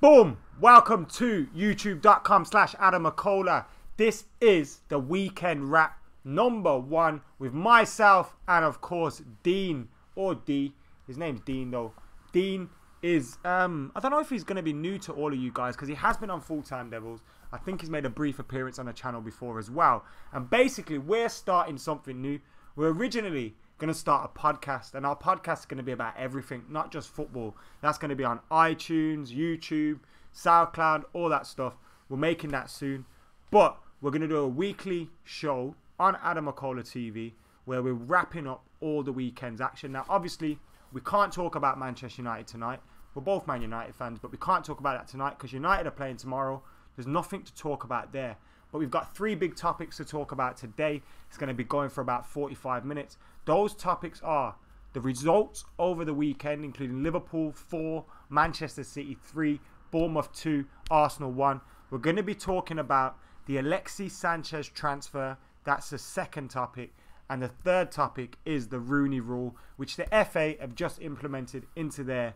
Boom! Welcome to youtube.com/AdamMcKola. This is the weekend wrap #1 with myself and of course Dean or D. His name's Dean though. Dean is I don't know if he's going to be new to all of you guys because he has been on Full Time Devils. I think he's made a brief appearance on the channel before as well. And basically we're starting something new. We're originally going to start a podcast, and our podcast is going to be about everything, not just football. That's going to be on iTunes, YouTube, SoundCloud, all that stuff. We're making that soon, but we're going to do a weekly show on Adam McKola TV where we're wrapping up all the weekend's action. Now obviously we can't talk about Manchester United tonight. We're both Man United fans, but we can't talk about that tonight because United are playing tomorrow. There's nothing to talk about there. But we've got 3 big topics to talk about today. It's going to be going for about 45 minutes. Those topics are the results over the weekend, including Liverpool 4, Manchester City 3, Bournemouth 2, Arsenal 1. We're going to be talking about the Alexis Sanchez transfer. That's the second topic. And the third topic is the Rooney Rule, which the FA have just implemented into their,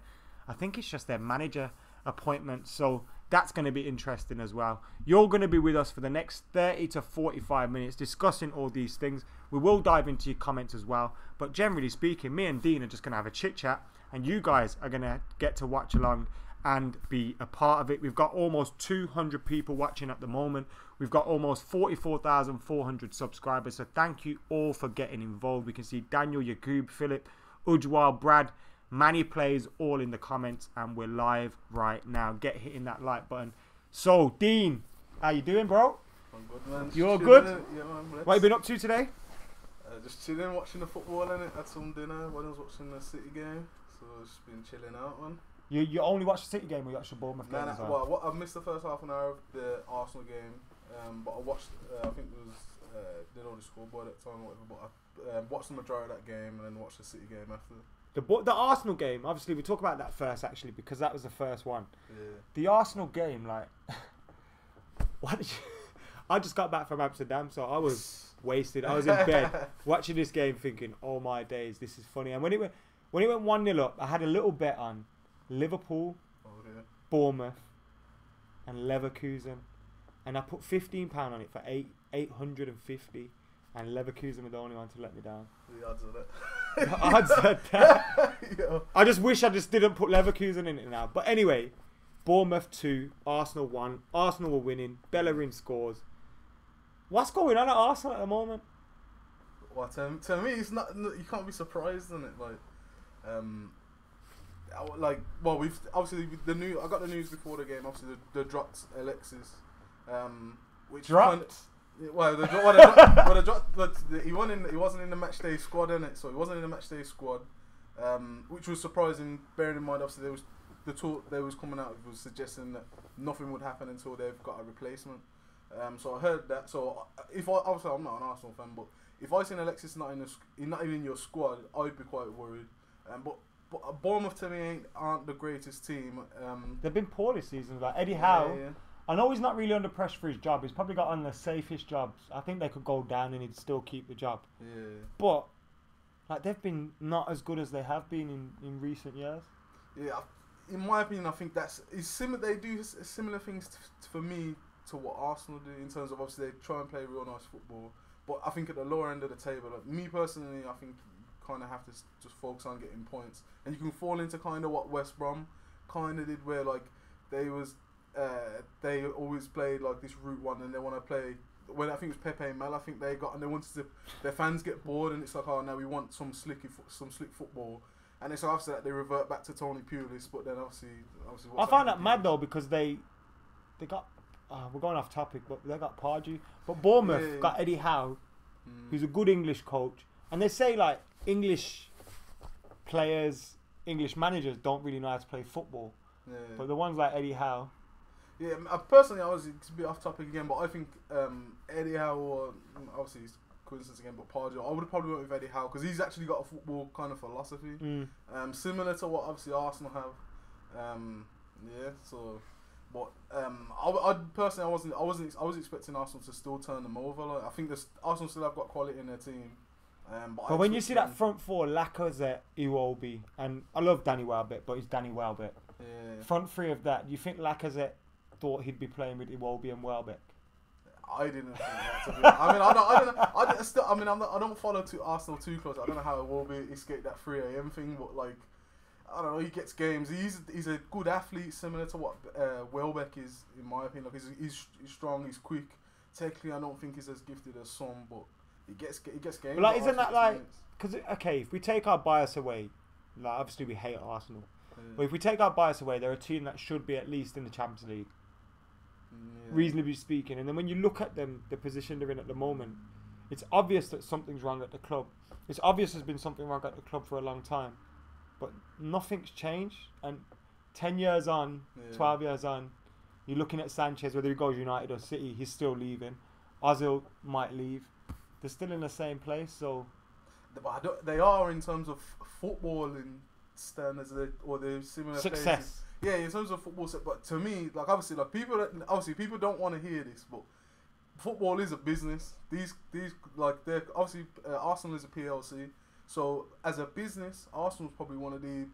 I think it's just their manager appointment. So that's going to be interesting as well. You're going to be with us for the next 30 to 45 minutes discussing all these things. We will dive into your comments as well. But generally speaking, me and Dean are just going to have a chit chat. And you guys are going to get to watch along and be a part of it. We've got almost 200 people watching at the moment. We've got almost 44,400 subscribers. So thank you all for getting involved. We can see Daniel, Yakub, Philip, Ujwal, Brad, Manny Plays all in the comments, and we're live right now. Get hitting that like button. So Dean, how you doing, bro? I'm good, man. You're good? Yeah, man. What have you been up to today? Just chilling, watching the football, and had some dinner when I was watching the City game. So I've just been chilling out, man. You only watched the City game or you watched the Bournemouth game as well? Well, I missed the first half an hour of the Arsenal game, but I watched, I think it was, did all the scoreboard at the time or whatever, but I watched the majority of that game and then watched the City game after. The Arsenal game, obviously we talk about that first actually because that was the first one. Yeah. The Arsenal game, like, what did you... I just got back from Amsterdam, so I was wasted. I was in bed watching this game thinking, oh my days, this is funny. And when it went 1-0 up, I had a little bet on Liverpool, Bournemouth, and Leverkusen, and I put £15 on it for 850, and Leverkusen were the only one to let me down. The odds of it. The odds of that. I just wish I just didn't put Leverkusen in it now. But anyway, Bournemouth 2, Arsenal 1. Arsenal were winning. Bellerin scores. What's going on at Arsenal at the moment? Well, to me, it's not. You can't be surprised, isn't it? Well, we've obviously the news. I got the news before the game. Obviously, the dropped Alexis, which dropped. He wasn't in the match day squad, innit? So he wasn't in the match day squad, which was surprising. Bearing in mind, obviously, there was the talk that was coming out was suggesting that nothing would happen until they've got a replacement. So I heard that. So obviously I'm not an Arsenal fan, but if I seen Alexis not even in your squad, I'd be quite worried. But Bournemouth to me aren't the greatest team. They've been poor this season. Like Eddie Howe. Yeah. I know he's not really under pressure for his job. He's probably got on the safest jobs. I think they could go down and he'd still keep the job. Yeah. But like they've been not as good as they have been in recent years. Yeah. In my opinion, I think it's similar. They do similar things for me to what Arsenal do in terms of obviously they try and play real nice football. But I think at the lower end of the table, like me personally, I think you kind of have to just focus on getting points, and you can fall into kind of what West Brom kind of did, where like they always played like this route one, and they want to play. When I think it was Pepe and Mel, I think they wanted to. Their fans get bored, and it's like, oh, now we want some slick football, and it's after that they revert back to Tony Pulis. But then obviously I found that mad though because they got. We're going off topic, but they got Pardew. But Bournemouth got Eddie Howe, who's a good English coach, and they say like English players, English managers don't really know how to play football. Yeah. But the ones like Eddie Howe. Yeah, personally, I was a bit off topic again, but I think Eddie Howe, or obviously it's coincidence again, but Pardew, I would have probably went with Eddie Howe because he's actually got a football kind of philosophy, similar to what obviously Arsenal have. Yeah, so. But I personally, I was expecting Arsenal to still turn them over. Like, I think Arsenal still have got quality in their team. But when you see that front four, Lacazette, Iwobi, and I love Danny Welbeck, but it's Danny Welbeck. Yeah. Front three of that. Do you think Lacazette thought he'd be playing with Iwobi and Welbeck? I didn't think that. To be honest. I mean, I don't know. I don't follow Arsenal too close. I don't know how it will be escape that 3 a.m. thing, but like, I don't know. He gets games. He's a good athlete, similar to what Welbeck is, in my opinion. Like, he's strong. He's quick. Technically, I don't think he's as gifted as some, but he gets games. But like, isn't that like? Because okay, if we take our bias away, like obviously we hate Arsenal, but if we take our bias away, they're a team that should be at least in the Champions League. Yeah. Reasonably speaking, and then when you look at them, the position they're in at the moment, it's obvious that something's wrong at the club. It's obvious there's been something wrong at the club for a long time, but nothing's changed. And 10 years on, 12 years on, you're looking at Sanchez, whether he goes United or City, he's still leaving. Ozil might leave. They're still in the same place, so. But they are in terms of footballing standards, or the similar success. Places. Yeah, in terms of football, but to me, like obviously, like people don't want to hear this, but football is a business. These like they're obviously Arsenal is a PLC, so as a business, Arsenal's probably one of the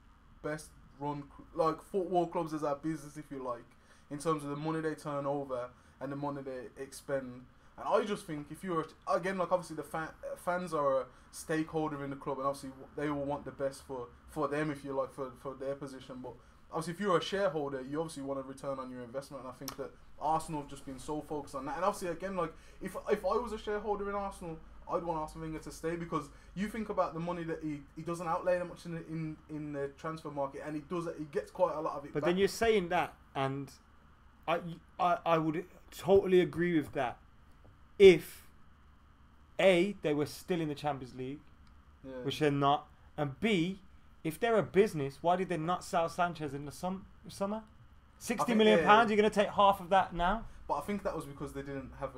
best run like football clubs as a business, if you like, in terms of the money they turn over and the money they expend. And I just think if you're again like obviously the fans are a stakeholder in the club, and obviously they will want the best for them, if you like, for their position, but. Obviously, if you're a shareholder, you obviously want a return on your investment, and I think that Arsenal have just been so focused on that. And obviously, again, like if I was a shareholder in Arsenal, I'd want Arsene Wenger to stay, because you think about the money that he doesn't outlay that much in the transfer market, and he gets quite a lot of it. But back. Then you're saying that, and I would totally agree with that if A, they were still in the Champions League, which they're not, and B, if they're a business, why did they not sell Sanchez in the summer? £60 million. You're going to take half of that now. But I think that was because they didn't have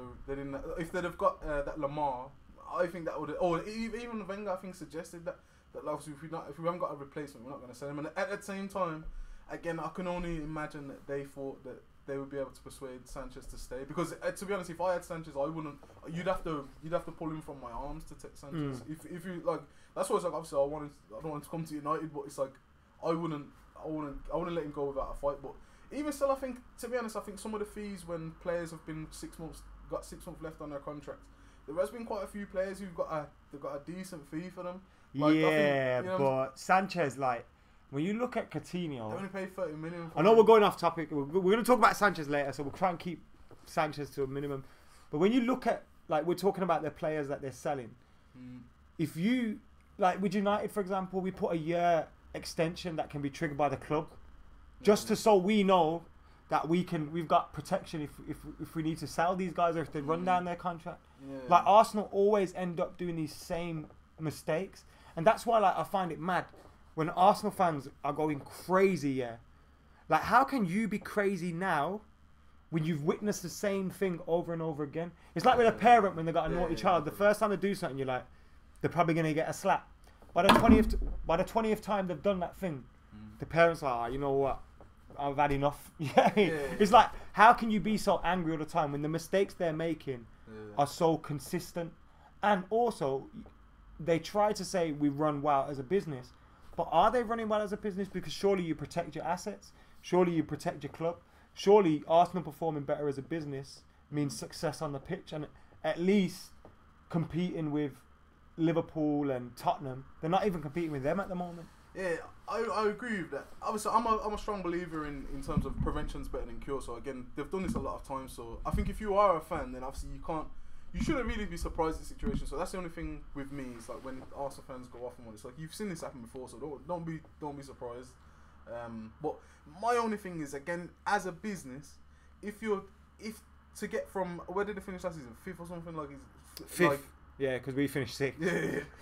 if they'd have got that Lamar, I think that would. Or even Wenger, I think, suggested that obviously if we haven't got a replacement, we're not going to sell him. And at the same time, again, I can only imagine that they thought that they would be able to persuade Sanchez to stay, because to be honest, if I had Sanchez, I wouldn't. You'd have to pull him from my arms to take Sanchez. If you like, that's why it's like obviously I don't want to come to United, but it's like I wouldn't let him go without a fight. But even still, I think, to be honest, I think some of the fees when players have been 6 months left on their contract, there has been quite a few players who've got a decent fee for them. Like, yeah, I think, but Sanchez, like, when you look at Coutinho, they only paid 30 million. I know we're going off topic. We're going to talk about Sanchez later, so we'll try and keep Sanchez to a minimum. But when you look at, like, we're talking about the players that they're selling. If you, like, with United, for example, we put a year extension that can be triggered by the club, just so we know that we've got protection if we need to sell these guys, or if they run down their contract. Like, Arsenal always end up doing these same mistakes, and that's why, like, I find it mad when Arsenal fans are going crazy. Like, how can you be crazy now when you've witnessed the same thing over and over again? It's like with a parent when they got a naughty child. The first time they do something, you're like, they're probably going to get a slap. By the 20th time they've done that thing, the parents are like, oh, you know what? I've had enough. It's like, how can you be so angry all the time when the mistakes they're making are so consistent? And also, they try to say we run well as a business, but are they running well as a business? Because surely you protect your assets, surely you protect your club, surely Arsenal performing better as a business means success on the pitch, and at least competing with Liverpool and Tottenham. They're not even competing with them at the moment. Yeah, I agree with that. Obviously, I'm a strong believer in terms of prevention's better than cure. So again, they've done this a lot of times. So I think if you are a fan, then obviously you shouldn't really be surprised at the situation. So that's the only thing with me. It's like when Arsenal fans go off and it's like, you've seen this happen before, so don't be surprised. But my only thing is, again, as a business, if to get from, where did they finish last season? 5th or something, like fifth. Like, yeah, because we finished 6th.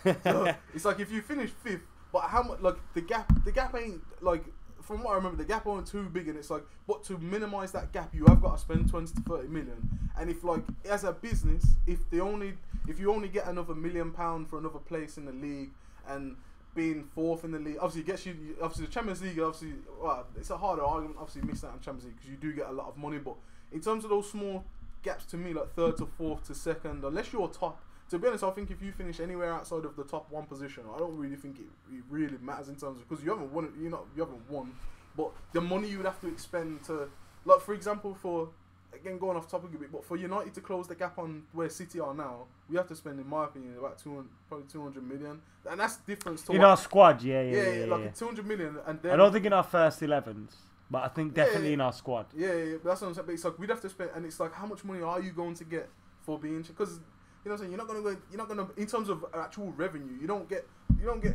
Yeah. So it's like if you finish 5th, but how much, like, the gap ain't, like, from what I remember, the gap ain't too big, and it's like, but to minimise that gap, you have got to spend 20 to 30 million. And if, like, as a business, if you only get another £1 million for another place in the league, and being 4th in the league, obviously it gets you, obviously the Champions League, obviously, well, it's a harder argument, obviously missing out on Champions League, because you do get a lot of money, but in terms of those small gaps, to me, like 3rd to 4th to 2nd, unless you're top, to be honest, I think if you finish anywhere outside of the top 1 position, I don't really think it really matters in terms of, because you haven't won. You haven't won. But the money you would have to expend to, like for example, for again going off topic a bit, but for United to close the gap on where City are now, we have to spend, in my opinion, about 200 million, and that's difference to in our squad. Yeah, like 200 million, and then I don't think in our first 11s, but I think definitely in our squad. Yeah, but that's what I'm saying. But it's like we'd have to spend, and it's like how much money are you going to get for being? Because you know what I'm saying, you're not gonna in terms of actual revenue, you don't get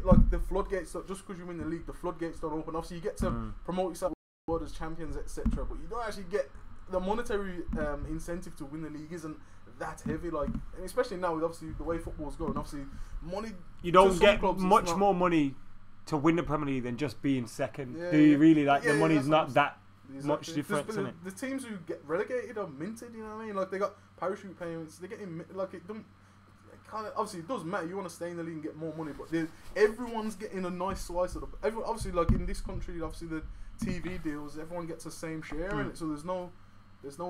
like the floodgates just because you win the league, the floodgates don't open. Obviously, you get to promote yourself as champions, etc. But you don't actually get the monetary incentive to win the league isn't that heavy, like, and especially now with obviously the way football's going. Obviously, money. You don't get much more money to win the Premier League than just being second. Do you really? Like the money's not that much difference in it. The teams who get relegated are minted. You know what I mean? Like they got parachute payments. They're getting like it don't. Obviously, it doesn't matter. You want to stay in the league and get more money, but everyone's getting a nice slice of the. Obviously, like in this country, obviously the TV deals, everyone gets the same share in it. So there's no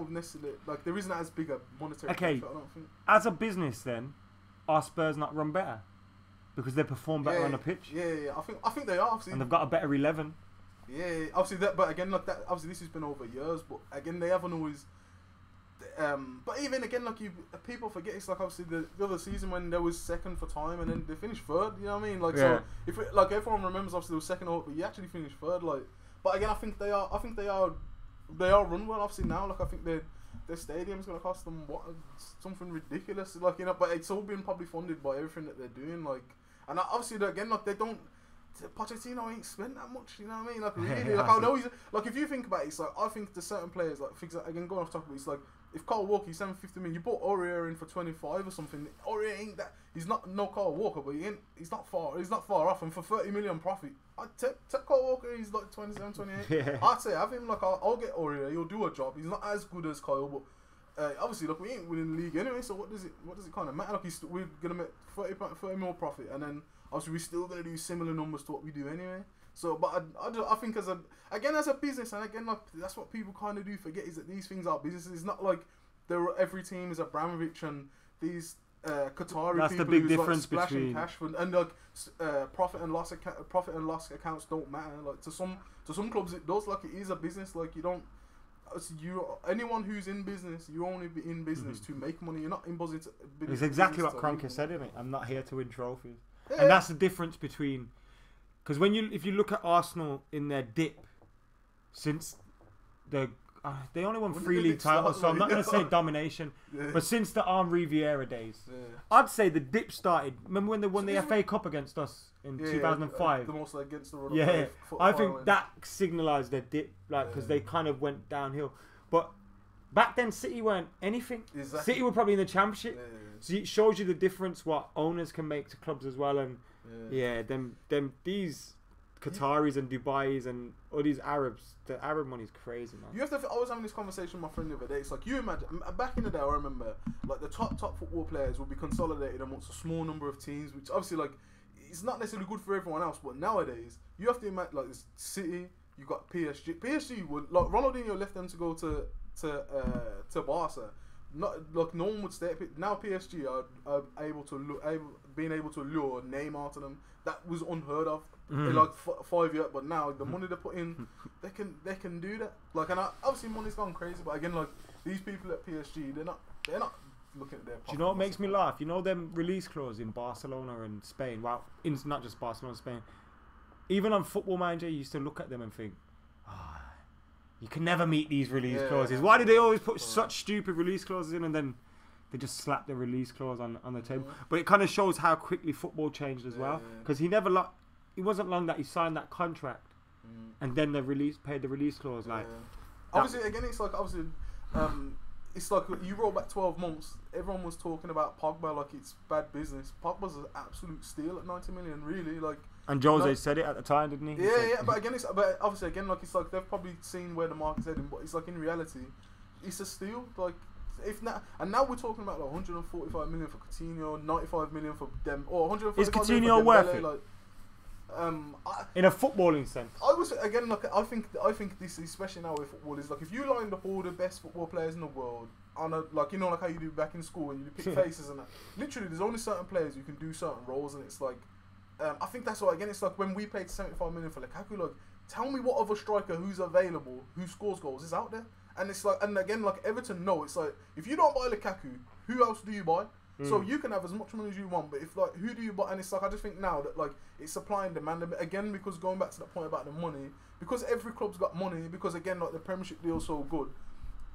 necessarily, like, there isn't as big a monetary benefit, I don't think. As a business, then, are Spurs not run better because they perform better on the pitch? Yeah. I think they are. Obviously. And they've got a better 11. Yeah, obviously that. But again, like that. Obviously, this has been over years. But again, they haven't always. But even again, like people forget, it's like obviously the other season when they was second for time and then they finished third. You know what I mean? Like so, if like everyone remembers, obviously they was second, but you actually finished third. Like, but again, I think they are. They are run well, obviously now. Like I think their stadium's gonna cost them something ridiculous. Like but it's all been probably funded by everything that they're doing. Like, and obviously again, like they don't. Pochettino ain't spent that much. You know what I mean? Like really, like I know he's like if you think about it, it's like I think to certain players, like for example, again going off topic, it's like if Kyle Walker, he's 750 million, you bought Aurier in for 25 or something. Aurier ain't that. He's not no Kyle Walker, but he's not far off. And for 30 million profit, I'd take Kyle Walker. He's like 27, 28. I'd say have him. Like I'll get Aurier. He'll do a job. He's not as good as Kyle, but obviously, look, we ain't winning the league anyway. So what does it kind of matter? Like we're gonna make 30 more profit, and then obviously we're still gonna do similar numbers to what we do anyway. So, but I think as a business, and again, like that's what people kind of do forget, is that these things are businesses. It's not like every team is Abramovich and these Qatari that's people the big who's difference like splashing between cash and like profit and loss accounts don't matter. Like to some clubs it does. Like it is a business. Like anyone who's in business, you only be in business to make money. You're not in business. It's exactly what Kroenke said, isn't it? I'm not here to win trophies, and that's the difference between. Because if you look at Arsenal in their dip, since they only won 3 league titles, so I'm not going to say domination, but since the Henri Vieira days, I'd say the dip started. Remember when they won the FA Cup against us in 2005? The most against the run. Yeah, I think that signalised their dip, like because they kind of went downhill. But back then, City weren't anything. Exactly. City were probably in the Championship, so it shows you the difference what owners can make to clubs as well. And these Qataris and Dubais and all these Arabs, the Arab money's crazy, man. You have to. I was having this conversation with my friend the other day. It's like you imagine back in the day. I remember like the top football players would be consolidated amongst a small number of teams, which obviously like it's not necessarily good for everyone else. But nowadays you have to imagine like it's City. You got PSG. PSG would like Ronaldinho left them to go to Barca. Not like no one would stay. Now PSG are being able to lure Neymar to them. That was unheard of in like 5 years. But now the money they put in, they can do that. Like, and obviously money's gone crazy. But again, like these people at PSG, they're not looking at their. Do you know what makes me laugh? You know them release clause in Barcelona and Spain. Well, it's not just Barcelona and Spain. Even on Football Manager, you used to look at them and think, you can never meet these release clauses. Why do they always put such stupid release clauses in and then they just slap the release clause on the table? But it kind of shows how quickly football changed as well. Because it wasn't long that he signed that contract and then paid the release clause. Like, obviously, again, it's like obviously, it's like you roll back 12 months. Everyone was talking about Pogba like it's bad business. Pogba's an absolute steal at 90 million, really. Like. And Jose said it at the time, didn't he? But again, but obviously, again, like it's like they've probably seen where the market's heading, but it's like in reality, it's a steal. Like if not, and now we're talking about like 145 million for Coutinho, 95 million for them, or 145 Is million Coutinho for worth Dembele, it? Like, in a footballing sense, I was again like I think this, especially now with football, is like if you lined up all the best football players in the world on a like like how you do back in school and you pick faces and that. Literally, there's only certain players who can do certain roles, and it's like. I think that's why, again, it's like when we paid 75 million for Lukaku, like, tell me what other striker who's available, who scores goals, is out there. And it's like, and again, like Everton, no, it's like, if you don't buy Lukaku, who else do you buy? So you can have as much money as you want, but if like, who do you buy? And it's like, I just think now that like, it's supply and demand. Again, because going back to that point about the money, because every club's got money, because again, like the Premiership deal's so good,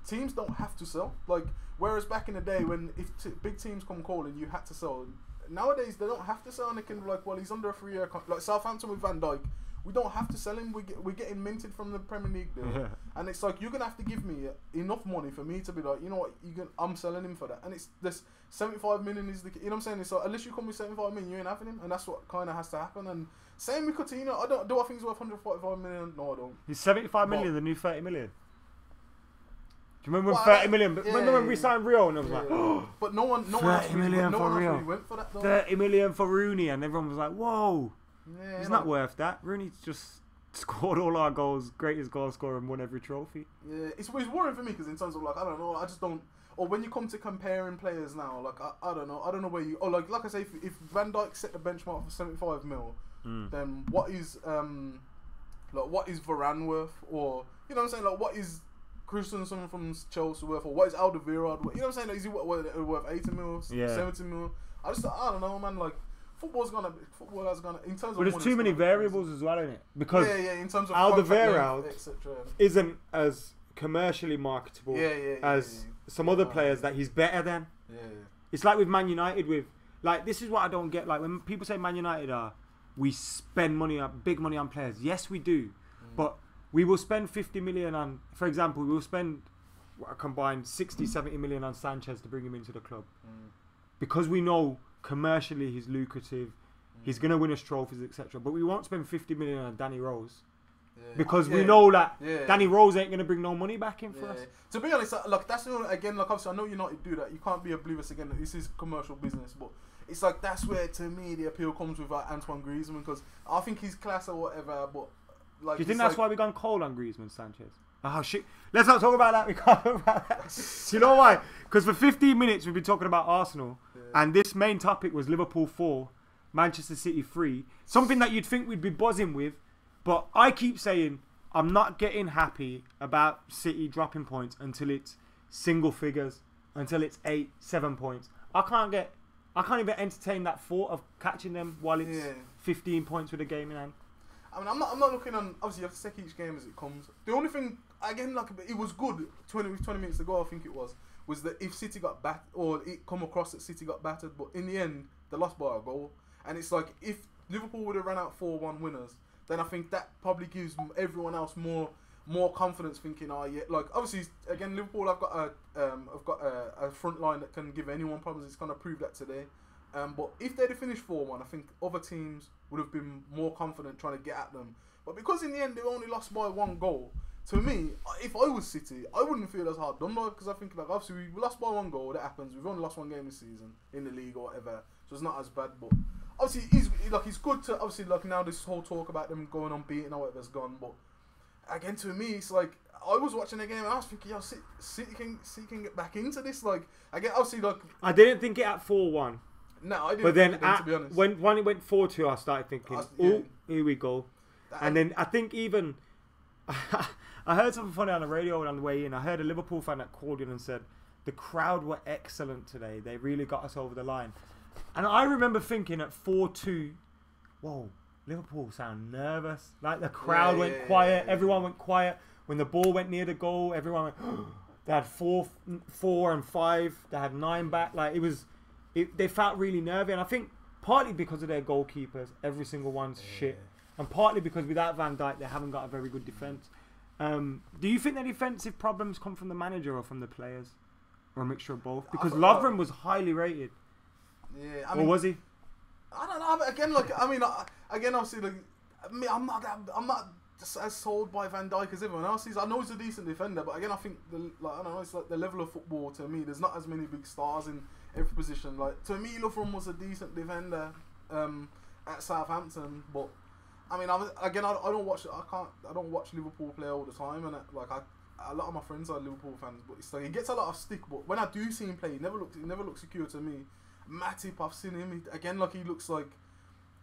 teams don't have to sell. Like, whereas back in the day when if big teams come calling, you had to sell. Nowadays, they don't have to sell, and they can be like, well, he's under a 3-year contract. Like Southampton with Van Dijk, we don't have to sell him. We're getting minted from the Premier League deal, and it's like, you're gonna have to give me enough money for me to be like, you know what, I'm selling him for that. And it's this 75 million is the, you know what I'm saying? It's like, unless you come with 75 million, you ain't having him, and that's what kind of has to happen. And same with Coutinho. Do I think he's worth 145 million? No, I don't. He's 75 million, the new 30 million. Do you remember when 30 million? Remember when we signed Rio and I was like, oh, but no one 30 million for Rio. Really went for that, though. 30 million for Rooney, and everyone was like, whoa, yeah, it's not worth that. Rooney's just scored all our goals, greatest goal scorer, and won every trophy. Yeah, it's worrying for me because in terms of like, I don't know, I just don't. Or when you come to comparing players now, like I don't know where you. Or like I say, if Van Dijk set the benchmark for 75 mil, then what is Varane worth? Or you know what I'm saying, like what is Christensen from Chelsea worth, or what is Alderweireld worth? You know what I'm saying? Like, is he worth 80 mil, 70 mil? I don't know, man. Like football's gonna in terms of. But there's too many variables as well, isn't it? Because in terms of Alderweireld isn't as commercially marketable as some other players that he's better than. It's like with Man United. With like, this is what I don't get. Like when people say Man United we spend big money on players. Yes, we do, but we will spend 50 million on, for example, we will spend a combined 60, 70 million on Sanchez to bring him into the club. Because we know commercially he's lucrative, he's going to win us trophies, etc. But we won't spend 50 million on Danny Rose. Because we know that Danny Rose ain't going to bring no money back in for us. To be honest, like that's again, like obviously I know United do that. You can't be oblivious again that this is commercial business, but it's like that's where to me the appeal comes with Antoine Griezmann, because I think he's class or whatever, but like, do you think that's why we gone cold on Griezmann, Sanchez? Oh shit! Let's not talk about that. We can't talk about that. Do you know why? Because for 15 minutes we've been talking about Arsenal, and this main topic was Liverpool 4, Manchester City 3. Something that you'd think we'd be buzzing with, but I keep saying I'm not getting happy about City dropping points until it's single figures, until it's 8, 7 points. I can't even entertain that thought of catching them while it's 15 points with a game in hand. I mean, I'm not looking on. Obviously, you have to take each game as it comes. The only thing, again, like it was good 20 minutes ago, I think it was that if City got battered, or it come across that City got battered, but in the end, they lost by a goal. And it's like, if Liverpool would have ran out 4-1 winners, then I think that probably gives everyone else more confidence, thinking, like obviously, again, Liverpool have got a front line that can give anyone problems. It's gonna prove that today. But if they'd have finished 4-1, I think other teams would have been more confident trying to get at them. But because in the end they only lost by 1 goal, to me, if I was City, I wouldn't feel as hard done by, because I think like obviously we lost by 1 goal, that happens. We've only lost 1 game this season in the league or whatever, so it's not as bad. But obviously he's good to obviously like now this whole talk about them going unbeaten or whatever's gone. But again, to me, it's like I was watching the game and I was thinking, City can get back into this. Like again, obviously like I didn't think it at 4-1. No, I didn't. But then, to be honest, when it went 4-2, I started thinking, "Oh, here we go." And then I think even I heard something funny on the radio on the way in. I heard a Liverpool fan that called in and said the crowd were excellent today. They really got us over the line. And I remember thinking at 4-2, whoa, Liverpool sound nervous. Like the crowd went quiet. Everyone went quiet. When the ball went near the goal, everyone went. They had 4 and 5. They had 9 back. Like they felt really nervy, and I think partly because of their goalkeepers, every single one's shit, and partly because without Van Dijk they haven't got a very good defence. Do you think the defensive problems come from the manager or from the players, or a mixture of both? Because Lovren was highly rated. Yeah, I mean, or was he? I don't know. Again, like again, obviously, like I'm not as sold by Van Dijk as everyone else is. I know he's a decent defender, but again, I think I don't know. It's like the level of football to me. There's not as many big stars in every position. Like to me, Lovren was a decent defender at Southampton, but I mean, I don't watch Liverpool play all the time, and a lot of my friends are Liverpool fans, but it's like he gets a lot of stick. But when I do see him play, he never looks secure to me. Matip, I've seen him again. Like he looks like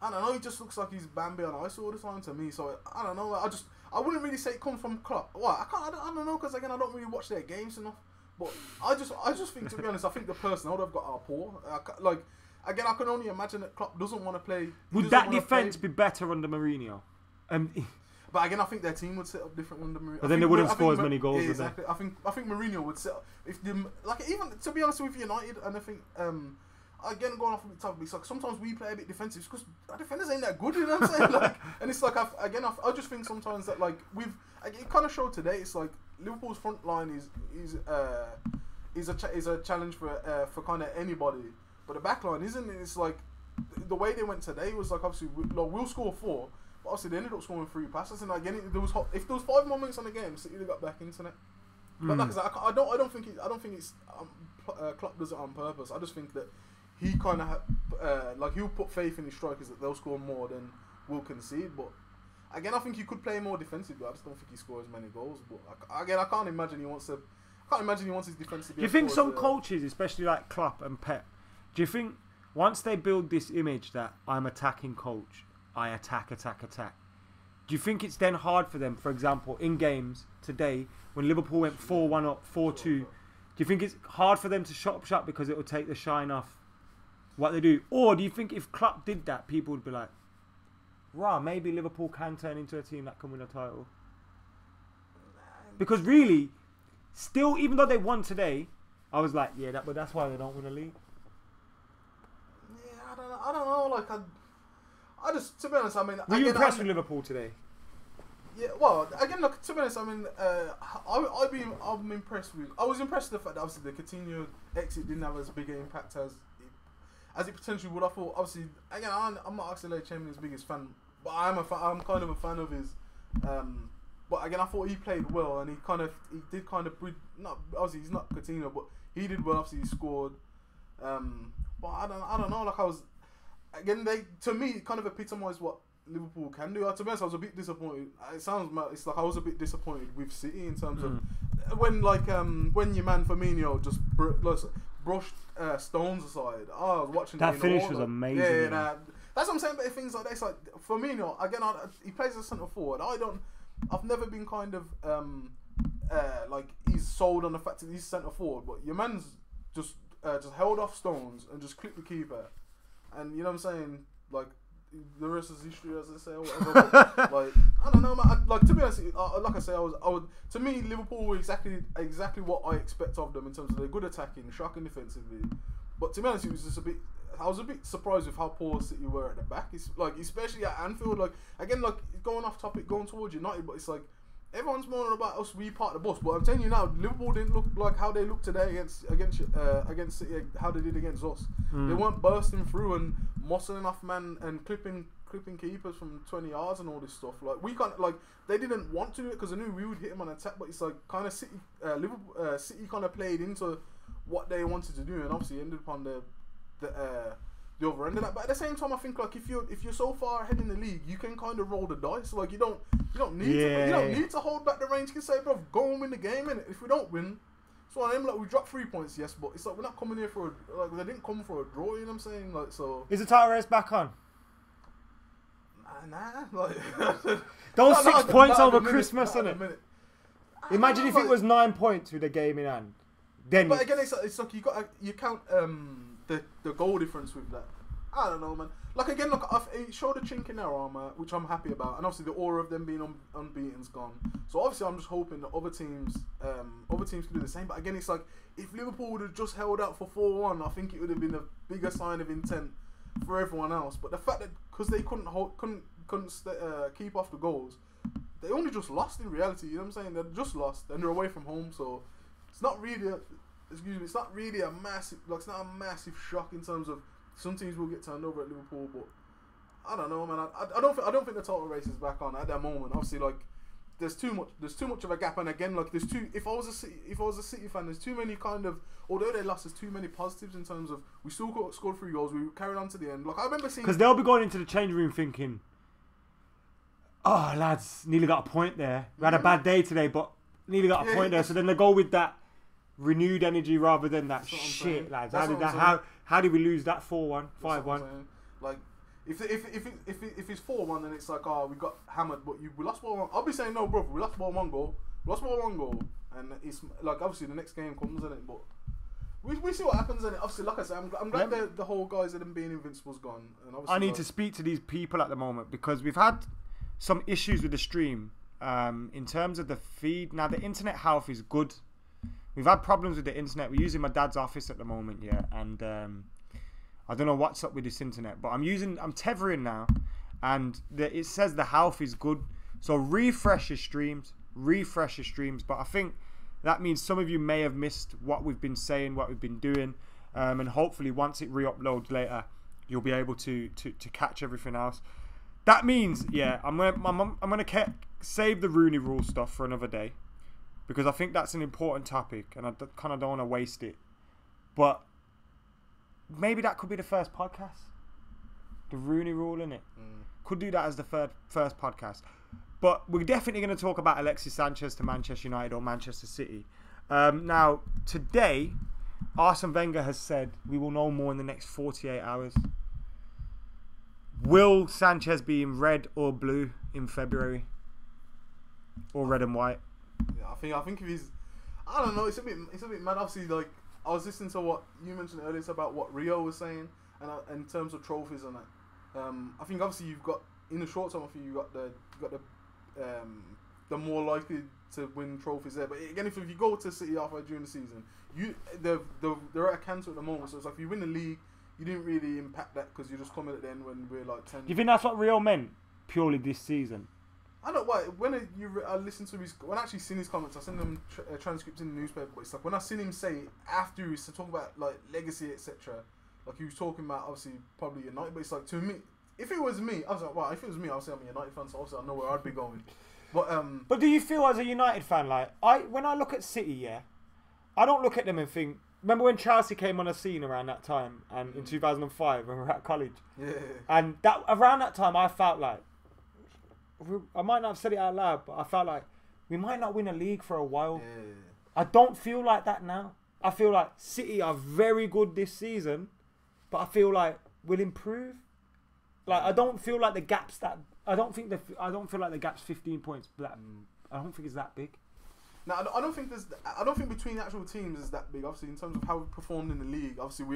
I don't know. He just looks like he's Bambi on ice all the time to me. So I don't know. I wouldn't really say it comes from Klopp. Well, I don't know because again I don't really watch their games enough. But I just think, to be honest, I think the personnel they've got are poor. Like again, I can only imagine that Klopp doesn't want to play. Would that defense be better under Mourinho? But again, I think their team would set up different under Mourinho. But then they wouldn't score as many goals. Yeah, exactly. I think Mourinho would set up if them, like, even to be honest with United, and I think again going off a bit tough, it's like sometimes we play a bit defensive because our defenders ain't that good. You know what I'm saying? Like, and it's like I just think sometimes that like it kind of showed today. It's like Liverpool's front line is a challenge for kind of anybody, but the back line isn't. It's like the way they went today was like obviously we'll score 4. But obviously, they ended up scoring 3 passes, and again, if there was 5 more minutes on the game, City got back into it. But like I said, I don't think it's Klopp does it on purpose. I just think that he kind of like he'll put faith in his strikers that they'll score more than we'll concede. But again, I think he could play more defensively. I just don't think he scores many goals. But again, I can't imagine he wants his defense to be. Do you think some coaches, especially like Klopp and Pep, do you think once they build this image that I'm attacking coach, I attack. Do you think it's then hard for them, for example, in games today, when Liverpool went 4-1 up, 4-2, do you think it's hard for them to shut up shop because it will take the shine off what they do? Or do you think if Klopp did that, people would be like, rah, maybe Liverpool can turn into a team that can win a title? Because really, still, even though they won today, I was like, yeah, but that's why they don't win a league. Yeah, I don't know, like, I just, to be honest, I mean... Were you impressed with Liverpool today? Yeah, well, again, look, to be honest, I mean, I'm impressed with... I was impressed with the fact that, obviously, the Coutinho exit didn't have as big an impact as it potentially would. I thought, obviously, again, I'm not Oxlade-Chamberlain's biggest fan, but I'm kind of a fan of his. But again, I thought he played well, and he did kind of... obviously, he's not Coutinho, but he did well, obviously, he scored. But I don't know, like, I was... Again, to me, it kind of epitomised what Liverpool can do. To be honest, I was a bit disappointed. It sounds mad. It's like I was a bit disappointed with City in terms of when your man Firmino just brushed Stones aside. Oh, I was watching that finish was amazing. Yeah, that's what I'm saying. But things like that, it's like Firmino again. He plays as centre forward. I've never been kind of like he's sold on the fact that he's centre forward. But your man's just held off Stones and just clipped the keeper. And you know what I'm saying, like the rest is history, as they say, or whatever. But, like I don't know, man. Like to be honest, like I say, I would. To me, Liverpool were exactly what I expect of them in terms of they're good attacking, shocking defensively. But to be honest, it was just a bit. I was a bit surprised with how poor City were at the back. It's like, especially at Anfield. Like again, like going off topic, going towards United, but it's like everyone's moaning about us. We part of the bus, but I'm telling you now, Liverpool didn't look like how they looked today against City. How they did against us. They weren't bursting through and muscling off man and clipping keepers from 20 yards and all this stuff. Like we can't, like they didn't want to do it because they knew we would hit them on attack. But it's like kind of City, Liverpool, City kind of played into what they wanted to do, and obviously ended upon the other end of that. But at the same time, I think like if you're so far ahead in the league, you can kind of roll the dice. Like you don't need to hold back the reins. You can say, bro, go and win the game. And if we don't win, so I am like we dropped 3 points, yes, but it's like we're not coming here for they didn't come for a draw. You know what I'm saying? Like so. Is the title race back on? Nah. Like those 6 points over Christmas, innit? Imagine if it was 9 points with the game in hand. Then. But again, it's like you count the goal difference with that. I don't know, man. Like again, look, it showed a chink in their armour, which I'm happy about, and obviously the aura of them being unbeaten's gone. So obviously, I'm just hoping that other teams can do the same. But again, it's like if Liverpool would have just held out for 4-1, I think it would have been a bigger sign of intent for everyone else. But the fact that because they couldn't keep off the goals, they only just lost in reality. You know what I'm saying? They just lost, and they're away from home, so it's not really. It's not really a massive. Like it's not a massive shock in terms of. Some teams will get turned over at Liverpool, but I don't know, man. I don't think the title race is back on at that moment. Obviously, like there's too much of a gap, and again, like there's too. If I was a City fan, there's too many kind of. Although they lost, there's too many positives in terms of we still scored 3 goals. We carried on to the end. Like I remember seeing because they'll be going into the change room thinking, "Oh, lads, nearly got a point there. We had a bad day today, but nearly got a point there." So then they go with that renewed energy rather than that shit, lads. How did we lose that 4-1, 5-1? Like If it's 4-1, then it's like, oh, we got hammered, but we lost by 1. I'll be saying, no, bro, we lost by 1 goal. We lost by 1 goal, and it's like obviously the next game comes in it, but we see what happens in it. Obviously, like I said, I'm glad the whole guys of them being invincible's gone. And obviously, I need to speak to these people at the moment because we've had some issues with the stream in terms of the feed. Now the internet health is good. We've had problems with the internet. We're using my dad's office at the moment, yeah, and I don't know what's up with this internet, but I'm tethering now, and it says the health is good. So refresh your streams. But I think that means some of you may have missed what we've been saying, what we've been doing, and hopefully once it re-uploads later, you'll be able to catch everything else. That means, yeah, I'm gonna save the Rooney Rule stuff for another day because I think that's an important topic, and I kind of don't want to waste it. But maybe that could be the first podcast, the Rooney Rule, innit? Could do that as the first podcast. But we're definitely going to talk about Alexis Sanchez to Manchester United or Manchester City. Now, today, Arsene Wenger has said we will know more in the next 48 hours. Will Sanchez be in red or blue in February? Or red and white? Yeah, I think if he's... I don't know, it's a bit mad. Obviously, like, I was listening to what you mentioned earlier about what Rio was saying and in terms of trophies and that. I think obviously you've got, in the short term, I think you got the more likely to win trophies there. But again, if you go to City halfway during the season, they're at a canter at the moment. So it's like if you win the league, you didn't really impact that because you just come in at the end when we're like 10. Do you think that's what Rio meant purely this season? I don't know why. I listened to when I actually seen his comments, I sent them transcripts in the newspaper. But it's like when I seen him say after he was to talk about like legacy, etc. Like he was talking about obviously probably United, but it's like to me. If it was me, I was like, well, if it was me, I'll say I'm a United fan, so obviously I know where I'd be going. But do you feel as a United fan, like when I look at City, yeah, I don't look at them and think. Remember when Chelsea came on the scene around that time, and in 2005 when we were at college, yeah, and around that time I felt like I might not have said it out loud, but I felt like we might not win a league for a while. Yeah. I don't feel like that now. I feel like City are very good this season, but I feel like we'll improve. Like I don't feel like the gap's that. I don't feel like the gap's 15 points. But I don't think it's that big. No, I don't think between the actual teams is that big. Obviously, in terms of how we performed in the league, obviously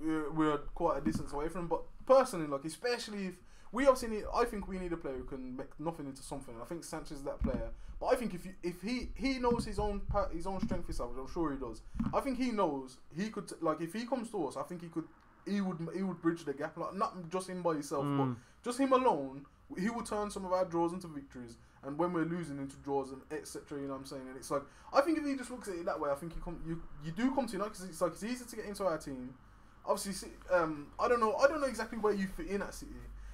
we're quite a distance away from them. But personally, like especially if we obviously I think we need a player who can make nothing into something. I think Sanchez is that player. But I think if he knows his own strength himself, which I'm sure he does. I think he knows he could like if he comes to us, I think he would bridge the gap, like not just him by himself, but just him alone. He would turn some of our draws into victories, and when we're losing into draws and etc. You know what I'm saying? And it's like I think if he just looks at it that way, I think you do come to United because it's like it's easy to get into our team. Obviously, I don't know exactly where you fit in at City,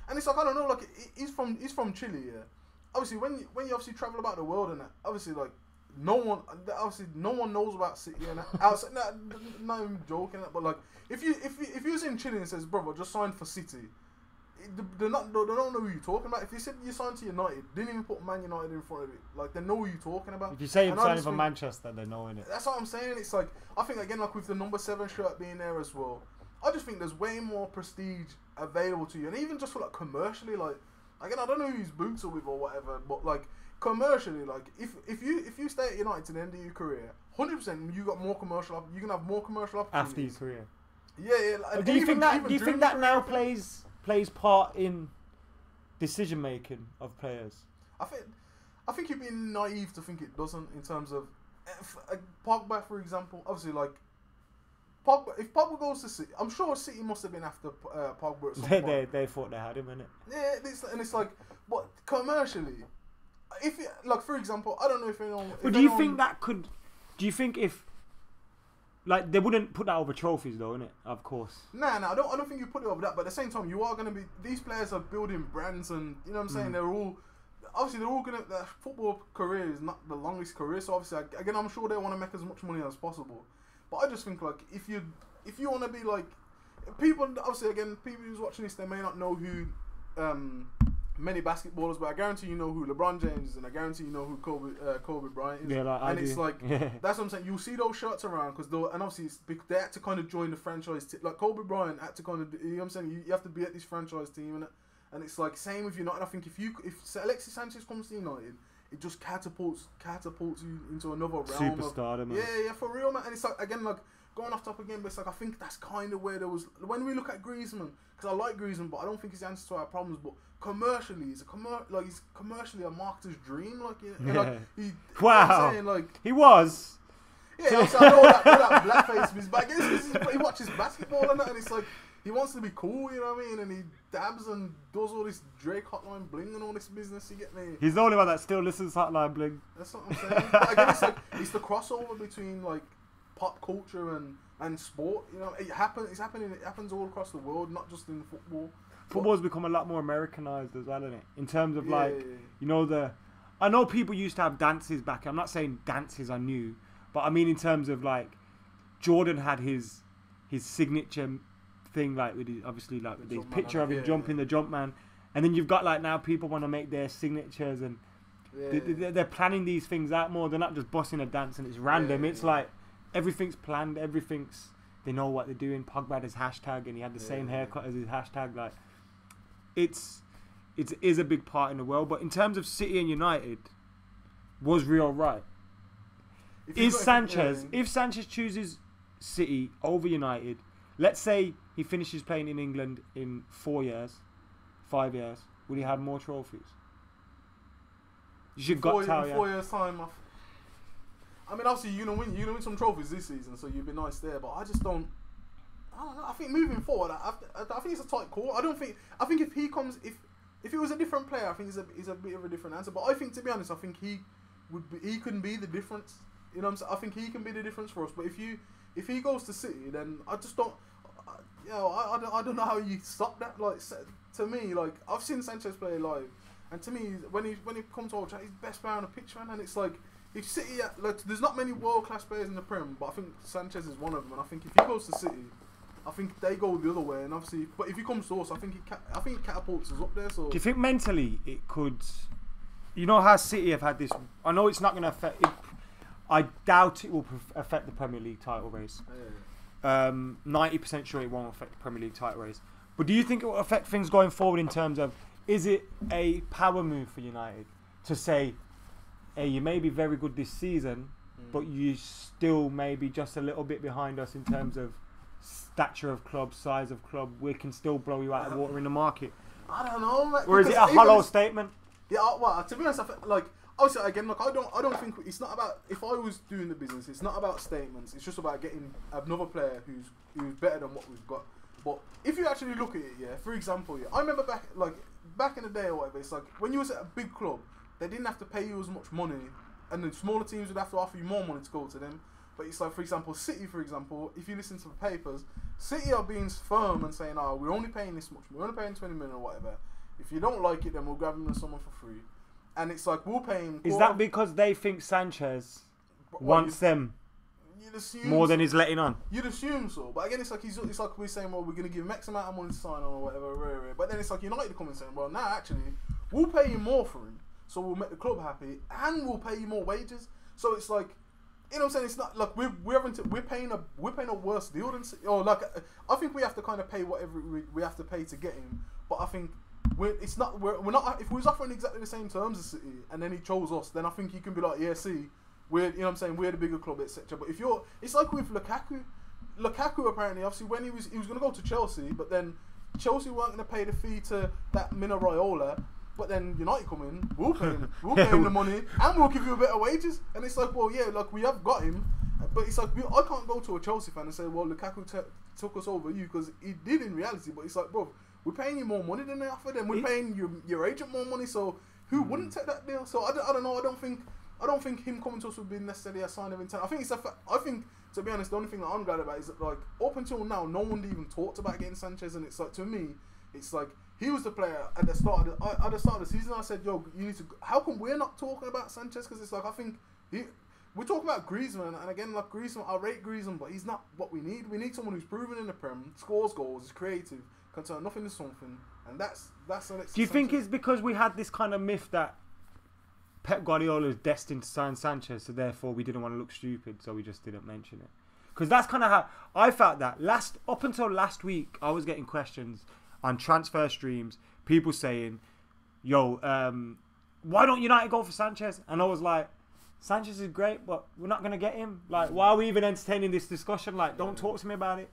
and it's like I don't know, like he's from Chile, yeah. Obviously, when you obviously travel about the world and that, obviously like. No one knows about City and outside. Not even joking, but like if you was in Chile and says, "Brother, just signed for City," they don't know who you're talking about. If you said you signed to United, didn't even put Man United in front of it, like they know who you're talking about. If you say you're signing for Manchester, they know it. That's what I'm saying. It's like I think again, like with the number 7 shirt being there as well. I just think there's way more prestige available to you, and even just for like commercially, like again, I don't know whose boots are with or whatever, but like. Commercially, like if you stay at United to the end of your career, 100% you got more commercial. You can have more commercial opportunities after your career. Yeah. Like, do you think that now plays part in decision making of players? I think you're being naive to think it doesn't. In terms of Pogba, for example, obviously like Pogba. If Pogba goes to City, I'm sure City must have been after Pogba at some point. They thought they had him, innit? Yeah, and it's like, but commercially. If like for example, I don't know if anyone. But do you think that could? Do you think if, like, they wouldn't put that over trophies though, innit? Of course. Nah. I don't think you put it over that. But at the same time, you are gonna be. These players are building brands, and you know what I'm saying. They're all gonna. Their football career is not the longest career, so obviously, again, I'm sure they want to make as much money as possible. But I just think like if you want to be like people, obviously again, people who's watching this, they may not know who many basketballers, but I guarantee you know who LeBron James is, and I guarantee you know who Kobe Bryant is. Yeah, like and I it's do. like that's what I'm saying. You'll see those shirts around because and obviously they had to kind of join the franchise. Like Kobe Bryant had to kind of, you know what I'm saying. You have to be at this franchise team, and it's like same with United. I think if Alexis Sanchez comes to United, it just catapults you into another realm. Superstar, man. Yeah, for real, man. And it's like again, like going off top again, but it's like I think that's kind of where there was when we look at Griezmann, because I like Griezmann, but I don't think he's the answer to our problems. But commercially, he's commercially a marketer's dream. Like, like he, wow, you know what I'm saying? Like he was. Yeah, I know that blackface, but I guess he watches basketball and that, and it's like he wants to be cool, you know what I mean? And he dabs and does all this Drake Hotline Bling and all this business. You get me? He's the only one that still listens to Hotline Bling. That's what I'm saying. But again, it's like it's the crossover between like pop culture and sport. You know, it happens all across the world, not just in football. Football's become a lot more Americanized as well, isn't it? In terms of you know I know people used to have dances back. I'm not saying dances are new, but I mean in terms of like Jordan had his signature thing, like with his, obviously like with his picture of him jumping the jump man, and then you've got like now people want to make their signatures and they're planning these things out more. They're not just busting a dance and it's random. It's like everything's planned. They know what they're doing. Pogba had his hashtag and he had the same haircut as his hashtag. Like it is a big part in the world. But in terms of City and United, was Real right? If Sanchez chooses City over United, let's say he finishes playing in England in 4 years, 5 years, will he have more trophies? You should got in 4 years' time. I mean, obviously, you know, win some trophies this season, so you'd be nice there. But I just don't. I don't know. I think moving forward, I think it's a tight call. I think if he comes, if he was a different player, I think it's a bit of a different answer. But I think, to be honest, I think he couldn't be the difference. You know what I'm saying? I think he can be the difference for us. But if he goes to City, then I just don't. I don't know how you stop that. Like, to me, like I've seen Sanchez play live, and to me, when he comes to Old Trafford, he's the best player on the pitch, man. And it's like if City, there's not many world class players in the Prem, but I think Sanchez is one of them. And I think if he goes to City, I think they go the other way. And obviously, but if he comes to us, I think it catapults us up there. So do you think mentally it could? You know how City have had this. I know it's not going to affect. I doubt it will affect the Premier League title race. 90% sure it won't affect the Premier League title race. But do you think it will affect things going forward in terms of, is it a power move for United to say, hey, you may be very good this season, but you still may be just a little bit behind us in terms of stature of club, size of club. We can still blow you out of water in the market. I don't know, man. Or is it a hollow statement? Yeah, well, to be honest, I feel like obviously again, look, I don't think it's not about, if I was doing the business, it's not about statements. It's just about getting another player who's better than what we've got. But if you actually look at it, for example, I remember back in the day or whatever, it's like when you was at a big club, they didn't have to pay you as much money, and the smaller teams would have to offer you more money to go to them. But it's like, for example, City, if you listen to the papers, City are being firm and saying, oh, we're only paying this much, we're only paying 20 million or whatever. If you don't like it, then we'll grab him to someone for free. And it's like, we'll pay him. Is that because they think Sanchez wants them more than he's letting on? You'd assume so. But again, it's like we're saying, well, we're going to give him X amount of money to sign on or whatever. But then it's like United come and saying, well, nah, actually, we'll pay you more for him. So we'll make the club happy and we'll pay you more wages. So it's like, you know what I'm saying? It's not like we're paying a worse deal than, or like, I think we have to kind of pay whatever we have to pay to get him. But I think we're not, if we was offering exactly the same terms as City and then he chose us, then I think you can be like, yeah, see, you know what I'm saying, we're the bigger club, etc. But it's like with Lukaku apparently, obviously when he was going to go to Chelsea, but then Chelsea weren't going to pay the fee to that Mina Raiola. But then United come in, we'll pay him the money, and we'll give you a bit of wages. And it's like, well, yeah, like we have got him, but it's like I can't go to a Chelsea fan and say, well, Lukaku took us over you, because he did in reality. But it's like, bro, we're paying you more money than they offered, and we're paying your agent more money. So who wouldn't take that deal? So I don't know. I don't think him coming to us would be necessarily a sign of intent. I think to be honest, the only thing that I'm glad about is that, like, up until now, no one even talked about getting Sanchez, and it's like, to me, it's like, he was the player at the start of the season. I said, yo, you need to. How come we're not talking about Sanchez? Because it's like, I think we're talking about Griezmann, and again, like Griezmann, I rate Griezmann, but he's not what we need. We need someone who's proven in the Prem, scores goals, is creative, can turn nothing into something, and that's Alexis Do you think Sanchez. it's because we had this kind of myth that Pep Guardiola is destined to sign Sanchez, so therefore we didn't want to look stupid, so we just didn't mention it? Because that's kind of how I felt that up until last week, I was getting questions on transfer streams, people saying, "Yo, why don't United go for Sanchez?" And I was like, Sanchez is great, but we're not going to get him. Like, why are we even entertaining this discussion? Like, don't talk to me about it.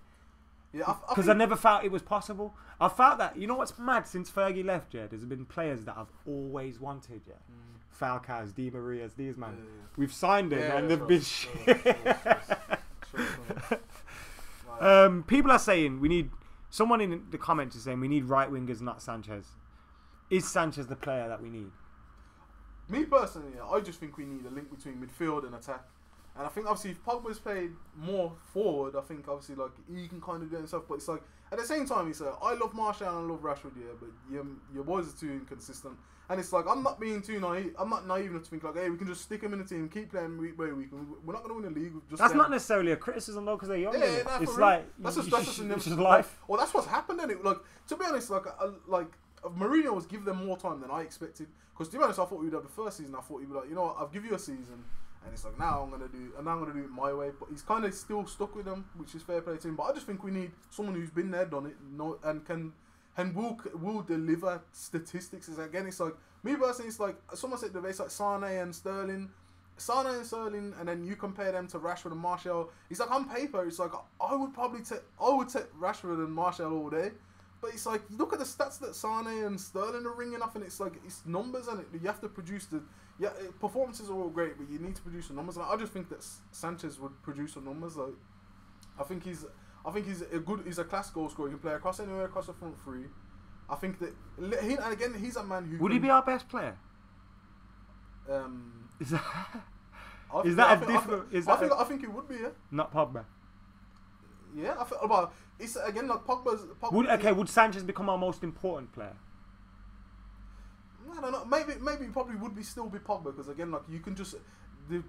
Yeah, Because I never felt it was possible. I felt that, you know what's mad? Since Fergie left, yeah, there's been players that I've always wanted, yeah. Falcao's, Di Maria's, these man. Yeah. We've signed them and they've been shit. People are saying we need, someone in the comments is saying we need right wingers, not Sanchez. Is Sanchez the player that we need? Me personally, I just think we need a link between midfield and attack. And I think obviously if Pogba's played more forward, I think obviously like he can kind of do it himself. But it's like at the same time, he's I love Martial and I love Rashford, yeah, but your boys are too inconsistent. And it's like I'm not being too naive. I'm not naive enough to think like, hey, we can just stick him in the team, keep playing week by week. We're not going to win the league. With just that's them. not necessarily a criticism though, because they're young. Yeah, it's like that's just it's life. Well, that's what's happened. And it like to be honest, like Mourinho was give them more time than I expected. Because to be honest, I thought we'd have the first season. I thought he'd be like, you know what, I'll give you a season. And it's like now I'm gonna do it my way. But he's kind of still stuck with them, which is fair play to him. But I just think we need someone who's been there, done it, and will deliver statistics. It's again, it's like me personally. It's like someone said it's like Sane and Sterling, and then you compare them to Rashford and Martial. It's like on paper, it's like I would take Rashford and Martial all day. But it's like look at the stats that Sane and Sterling are ringing off, and it's like it's numbers, and you have to produce performances are all great, but you need to produce the numbers. And I just think that Sanchez would produce the numbers. Like I think he's a class goal scorer. He can play across anywhere across the front three. I think that and again he's a man who would he be our best player? I think he would be. Yeah. Not Pogba. Yeah, I feel about it's again like Pogba's. Would Sanchez become our most important player? I don't know. Maybe probably would still be Pogba because again like you can just to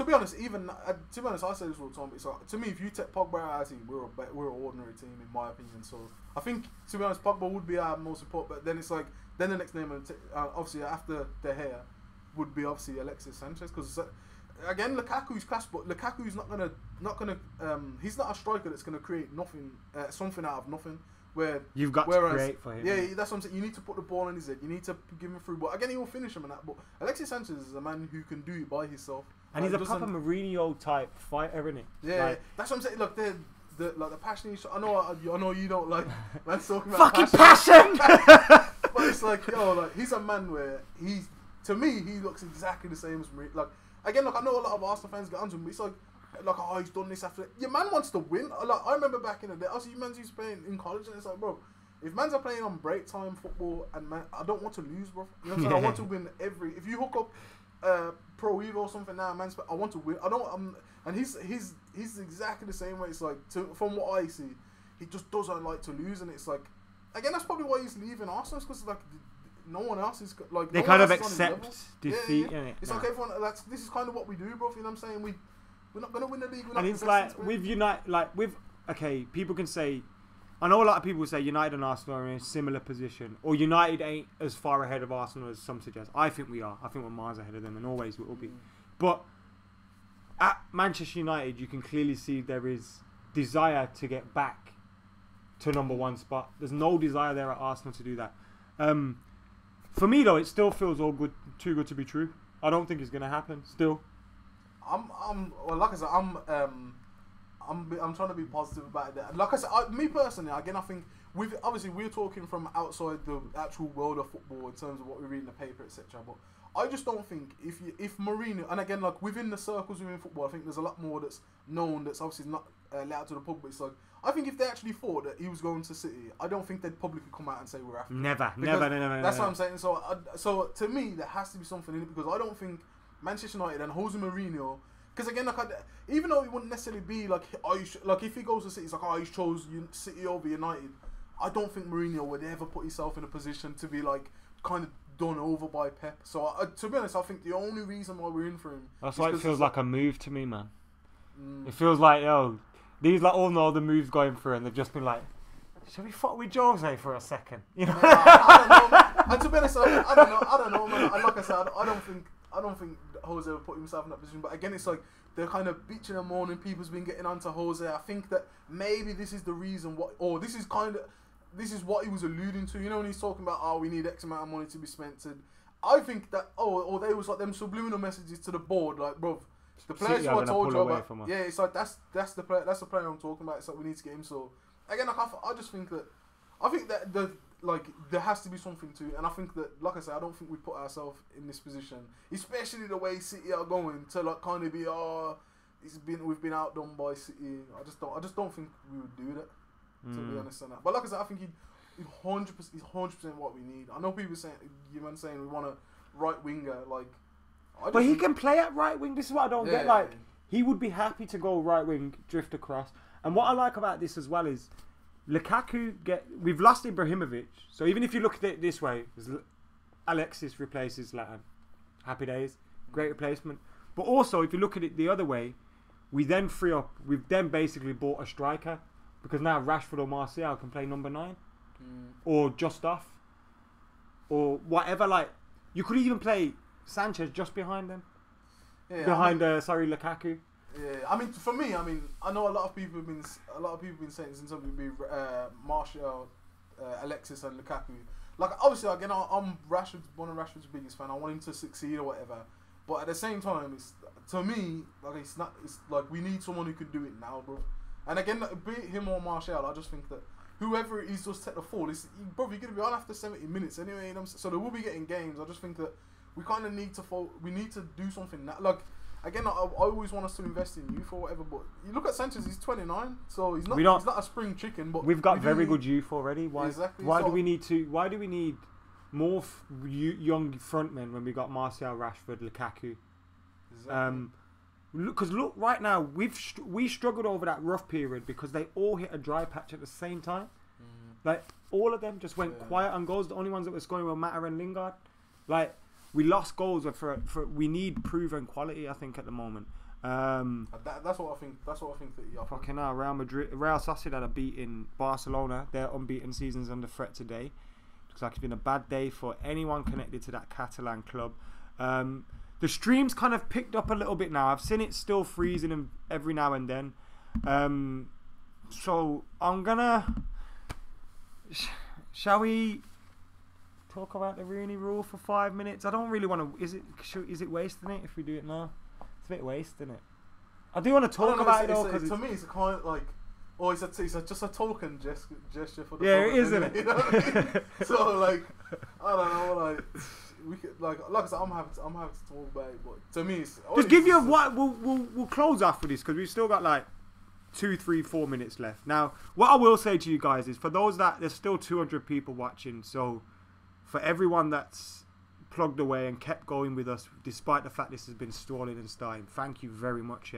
be honest I say this all the time. It's like, to me if you take Pogba out of our team, we're an ordinary team in my opinion. So I think to be honest Pogba would be our most important. But then it's like the next name obviously after De Gea would be obviously Alexis Sanchez because. Again, Lukaku's class, but Lukaku's not gonna. He's not a striker that's gonna create nothing, something out of nothing. Where you've got to create for him. Yeah, that's what I'm saying. You need to put the ball in his head. You need to give him through. But again, he will finish him and that. But Alexis Sanchez is a man who can do it by himself. And he's a proper Mourinho type fighter, isn't he? Yeah, that's what I'm saying. Look, the passion. I know you don't like. Man's talking about fucking passion. But it's like he's a man where to me he looks exactly the same as Mourinho. Like. Again, I know a lot of Arsenal fans get onto him, but it's like he's done this after. Your man wants to win. Like, I remember back in the day, I see man's used to playing in college, and it's like, bro, if man's are playing on break time football, and man, I don't want to lose, bro. You know what I'm saying? I want to win if you hook up Pro Evo or something now, man, I want to win. And he's exactly the same way. It's like, from what I see, he just doesn't like to lose, and it's like, again, that's probably why he's leaving Arsenal, because like. No one else is like. They kind of accept defeat, innit? It's like everyone. This is kind of what we do, bro. You know what I'm saying? We're not gonna win the league. And it's like with United, people can say. I know a lot of people say United and Arsenal are in a similar position, or United ain't as far ahead of Arsenal as some suggest. I think we are. I think we're miles ahead of them, and always will be. But at Manchester United, you can clearly see there is desire to get back to number one spot. There's no desire there at Arsenal to do that. For me though, it still feels too good to be true. I don't think it's gonna happen. Still, like I said, I'm trying to be positive about it. Like I said, me personally, again, I think we're talking from outside the actual world of football in terms of what we read in the paper, etc. But I just don't think if Mourinho, and again, like within the circles within football, I think there's a lot more that's known that's obviously not let out to the public. It's like I think if they actually thought that he was going to City, I don't think they'd publicly come out and say we're after him. Never. That's what I'm saying. So to me, there has to be something in it because I don't think Manchester United and Jose Mourinho. Because again, even though it wouldn't necessarily be like if he goes to City, it's like he's chose City over United. I don't think Mourinho would ever put himself in a position to be like kind of done over by Pep. So to be honest, I think the only reason why we're in for him. That's why it feels like a move to me, man. It feels like these all know the moves going through, and they've just been like, Shall we fuck with Jose for a second? You know? I don't know. And to be honest, I don't know, man. And like I said, I don't think Jose will put himself in that position. But again, it's like they're kind of bitching and moaning. People's been getting onto Jose. I think that maybe this is the reason this is what he was alluding to. You know, when he's talking about, oh, we need X amount of money to be spent. I think that, or they was like them subliminal messages to the board, like, bro, the players who I told you about. Yeah, it's like that's the player I'm talking about. It's like we need to get him. So again, like, I just think that there has to be something to it, and I think that, like I said, I don't think we put ourselves in this position, especially the way City are going to like kind of be we've been outdone by City. I just don't think we would do that, to be honest on that. But like I said, I think he's 100% what we need. I know people saying we want a right winger, like. But he can play at right wing. This is what I don't get. Like, he would be happy to go right wing, drift across. And what I like about this as well is Lukaku we've lost Ibrahimovic. So even if you look at it this way, Alexis replaces Zlatan. Happy days, great replacement. But also, if you look at it the other way, we've then basically bought a striker, because now Rashford or Martial can play number 9, or just off, or whatever. Like, you could even play Sanchez just behind them. Yeah, Lukaku. Yeah, I mean, for me, I know a lot of people have been saying since it would be Martial, Alexis, and Lukaku. Like, obviously, again, I'm one of Rashford's biggest fan. I want him to succeed or whatever. But at the same time, to me, it's like we need someone who can do it now, bro. And again, be it him or Martial, I just think that whoever it is just take the fall. Bro, you're gonna be on after 70 minutes anyway. You know, so they will be getting games. I just think that we kind of need to we need to do something now. Like, again, I always want us to invest in youth or whatever, but you look at Sanchez, he's 29, so he's not a spring chicken. But we've got very good youth already. Why do we need more young frontmen when we got Martial, Rashford, Lukaku? Exactly. Because look, right now we struggled over that rough period because they all hit a dry patch at the same time. Like, all of them just went quiet on goals. The only ones that were scoring were Mata and Lingard. Like, we lost goals we need proven quality, I think, at the moment. That's what I think. Fucking hell, Real Sociedad are beating Barcelona. Their unbeaten season's under threat today. Looks like it's been a bad day for anyone connected to that Catalan club. The stream's kind of picked up a little bit now. I've seen it still freezing every now and then. So I'm gonna. Shall we talk about the Rooney Rule for 5 minutes? I don't really want to. Is it wasting it if we do it now? It's a bit wasting it. I do want to talk about it though, because to me it's kind of like, it's just a token gesture for the it is, isn't it? You know what I mean? So like, I don't know, like we could, like I said, I'm happy to talk about it, but to me it's just give you what we'll close off with this because we've still got like 2, 3, 4 minutes left. Now, what I will say to you guys is, for those there's still 200 people watching, so for everyone that's plugged away and kept going with us despite the fact this has been stalling and starting, thank you very much.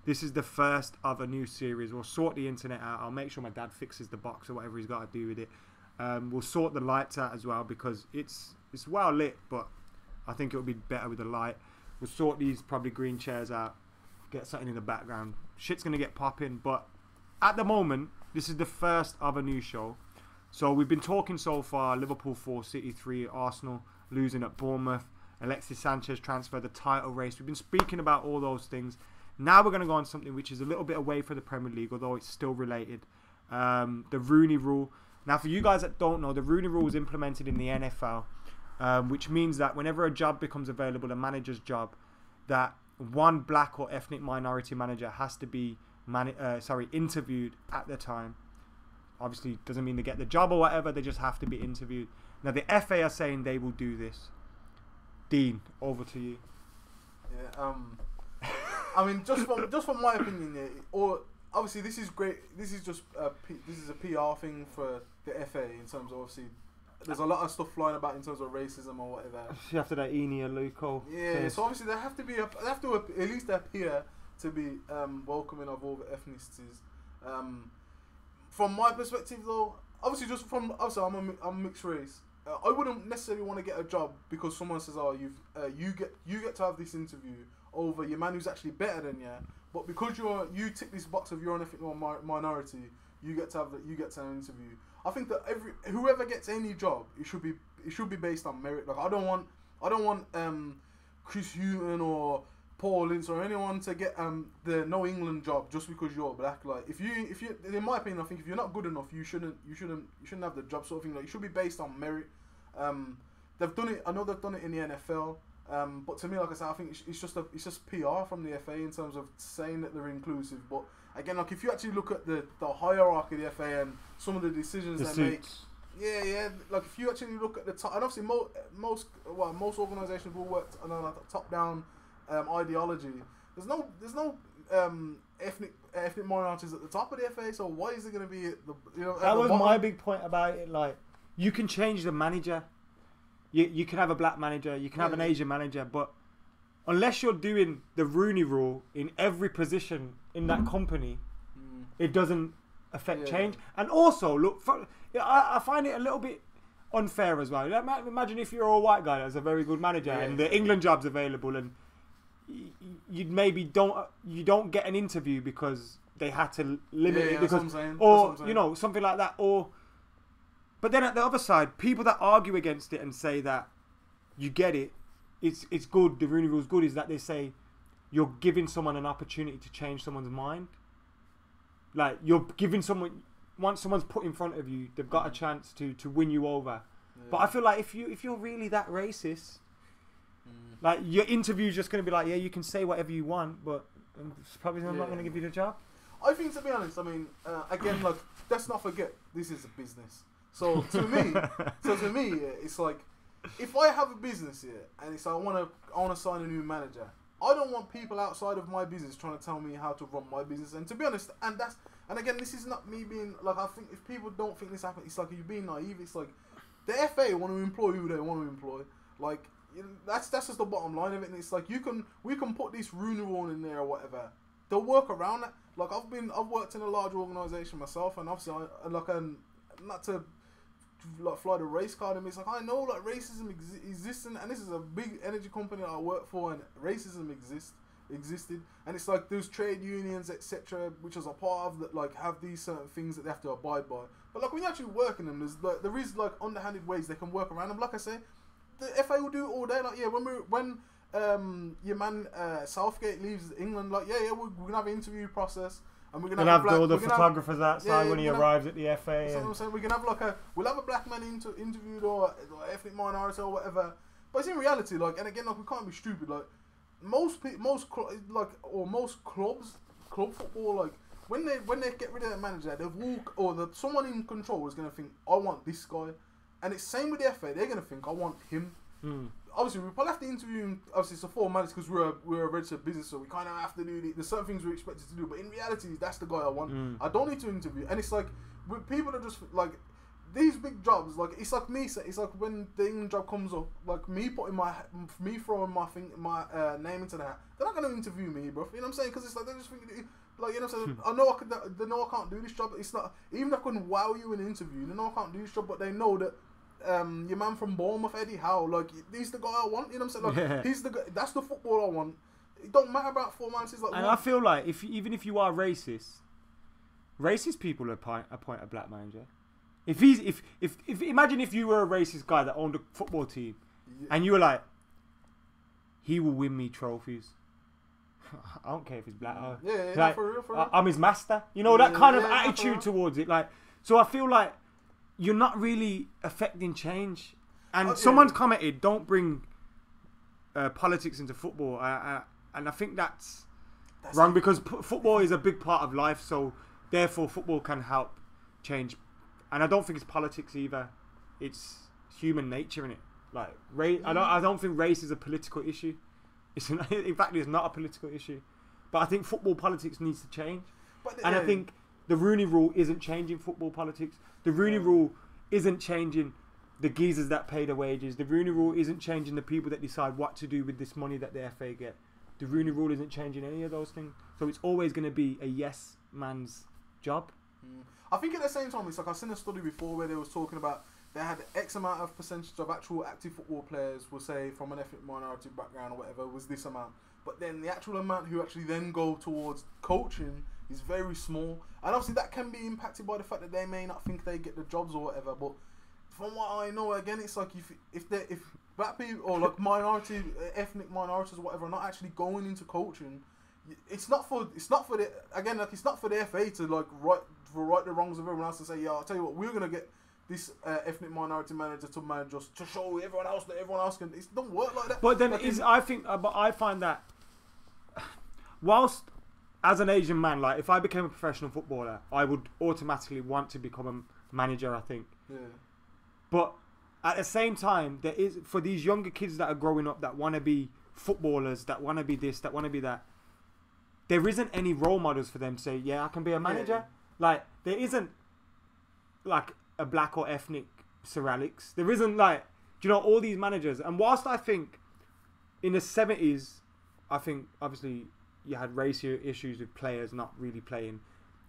This is the first of a new series. We'll sort the internet out. I'll make sure my dad fixes the box or whatever he's got to do with it. We'll sort the lights out as well because it's well lit, but I think it'll be better with the light. We'll sort these probably green chairs out, get something in the background. Shit's going to get popping, but at the moment, this is the first of a new show. So we've been talking so far: Liverpool 4, City 3, Arsenal losing at Bournemouth, Alexis Sanchez transfer, the title race. We've been speaking about all those things. Now we're going to go on something which is a little bit away from the Premier League, although it's still related. The Rooney Rule. Now, for you guys that don't know, the Rooney Rule is implemented in the NFL, which means that whenever a job becomes available, a manager's job, that one black or ethnic minority manager has to be interviewed at the time. Obviously, doesn't mean they get the job or whatever. They just have to be interviewed. Now, the FA are saying they will do this. Dean, over to you. Yeah. I mean, just from my opinion, or obviously this is great. This is just a PR thing for the FA in terms of, obviously there's a lot of stuff flying about in terms of racism or whatever. After that Eni and Luco. Yeah. So obviously they have to at least appear to be welcoming of all the ethnicities. From my perspective, though, obviously I'm a mixed race. I wouldn't necessarily want to get a job because someone says, "Oh, you get to have this interview over your man who's actually better than you." But because you tick this box of you're an ethnic minority, you get to have an interview. I think that whoever gets any job, it should be based on merit. Like I don't want Chris Hughton or Paul Ince or anyone to get the No England job just because you're black. Like if you in my opinion, I think if you're not good enough, you shouldn't have the job, sort of thing. Like it should be based on merit. They've done it. I know they've done it in the NFL. But to me, like I said, I think it's just PR from the FA in terms of saying that they're inclusive. But again, like if you actually look at the hierarchy of the FA and some of the decisions they make, yeah, like if you actually look at the top, and obviously most organisations will work on a top-down ideology. There's no ethnic minorities at the top of the FA. So why is it going to be that was my big point about it. Like you can change the manager. You can have a black manager, you can have an Asian manager, but unless you're doing the Rooney Rule in every position in that company, it doesn't affect change. And also, look, I find it a little bit unfair as well. Imagine if you're a white guy that's a very good manager and the England job's available, and you maybe don't get an interview because they had to limit it because, or something like that, or. But then at the other side, people that argue against it and say that you get it, it's good, the Rooney Rule's good, is that they say you're giving someone an opportunity to change someone's mind. Like you're giving someone, once someone's put in front of you, they've got a chance to win you over. Yeah. But I feel like if you're really that racist, like your interview's just going to be like, yeah, you can say whatever you want, but it's probably not going to give you the job. I think, to be honest, I mean, again, like let's not forget this is a business. So to me, it's like if I have a business here and it's like I want to sign a new manager, I don't want people outside of my business trying to tell me how to run my business. And to be honest, and again, this is not me being like, I think if people don't think this happens, it's like you're being naive. It's like the FA want to employ who they want to employ. Like that's just the bottom line of it. And it's like we can put this Rooney Rule in there or whatever. They'll work around that. Like I've worked in a large organisation myself, and obviously not to like fly the race card, and it's like I know like racism exists, and this is a big energy company that I work for, and racism existed, and it's like those trade unions, etc., which is a part of that, like have these certain things that they have to abide by. But like when you actually work in them, there is like underhanded ways they can work around them. Like I say, the FA will do it all day. Like when your man Southgate leaves England, like we're gonna have an interview process. And we're gonna have all the photographers outside when he arrives at the FA. That's what I'm saying. We're gonna have we'll have a black man interviewed or ethnic minority or whatever. But it's in reality, like, and again, like we can't be stupid. Like most clubs, club football, like when they get rid of that manager, someone in control is gonna think, I want this guy, and it's same with the FA. They're gonna think, I want him. Obviously, we probably have to interview him. Obviously, it's a formality because we're a registered business, so we kind of have to do there's certain things we're expected to do. But in reality, that's the guy I want. I don't need to interview. And it's like with people that just like these big jobs. Like it's like me. It's like when the England job comes up, like me throwing my name into that. They're not gonna interview me, bro. You know what I'm saying? Because it's like they're just thinking. Like, you know what I'm saying? I know they know I can't do this job. It's not even if I couldn't wow you in an interview. They know I can't do this job, but they know that. Your man from Bournemouth, Eddie Howe, like he's the guy I want. You know what I'm saying? Like he's the guy. That's the football I want. It don't matter about formalities. Like, and I feel like even if you are racist people appoint a black manager. If imagine if you were a racist guy that owned a football team, and you were like, he will win me trophies. I don't care if he's black. Like, for real. I'm his master. You know that kind of attitude towards it. Like, so I feel like. You're not really affecting change. And someone's commented, don't bring politics into football. And I think that's wrong because football is a big part of life. So therefore, football can help change. And I don't think it's politics either. It's human nature in it. Like I don't think race is a political issue. In fact, it's not a political issue. But I think football politics needs to change. And I think the Rooney Rule isn't changing football politics. The Rooney Rule isn't changing the geezers that pay the wages. The Rooney Rule isn't changing the people that decide what to do with this money that the FA get. The Rooney Rule isn't changing any of those things. So it's always going to be a yes man's job. I think at the same time, it's like I've seen a study before where they was talking about they had X amount of percentage of actual active football players, we'll say from an ethnic minority background or whatever, was this amount. But then the actual amount who actually then go towards coaching is very small, and obviously that can be impacted by the fact that they may not think they get the jobs or whatever. But from what I know, again, it's like if black people or like ethnic minorities or whatever are not actually going into coaching, it's not for the again, like it's not for the FA to like right the wrongs of everyone else and say, yeah, I'll tell you what, we're gonna get this ethnic minority manager to manage us to show everyone else that everyone else can. It don't work like that. But then like I find that whilst as an Asian man, like if I became a professional footballer, I would automatically want to become a manager, I think. Yeah. But at the same time, there is, for these younger kids that are growing up that want to be footballers, that want to be this, that want to be that, there isn't any role models for them to say, yeah, I can be a manager. Yeah. Like, there isn't like a black or ethnic Sir Alex. There isn't like, do you know, all these managers. And whilst I think in the 70s, I think obviously you had racial issues with players not really playing.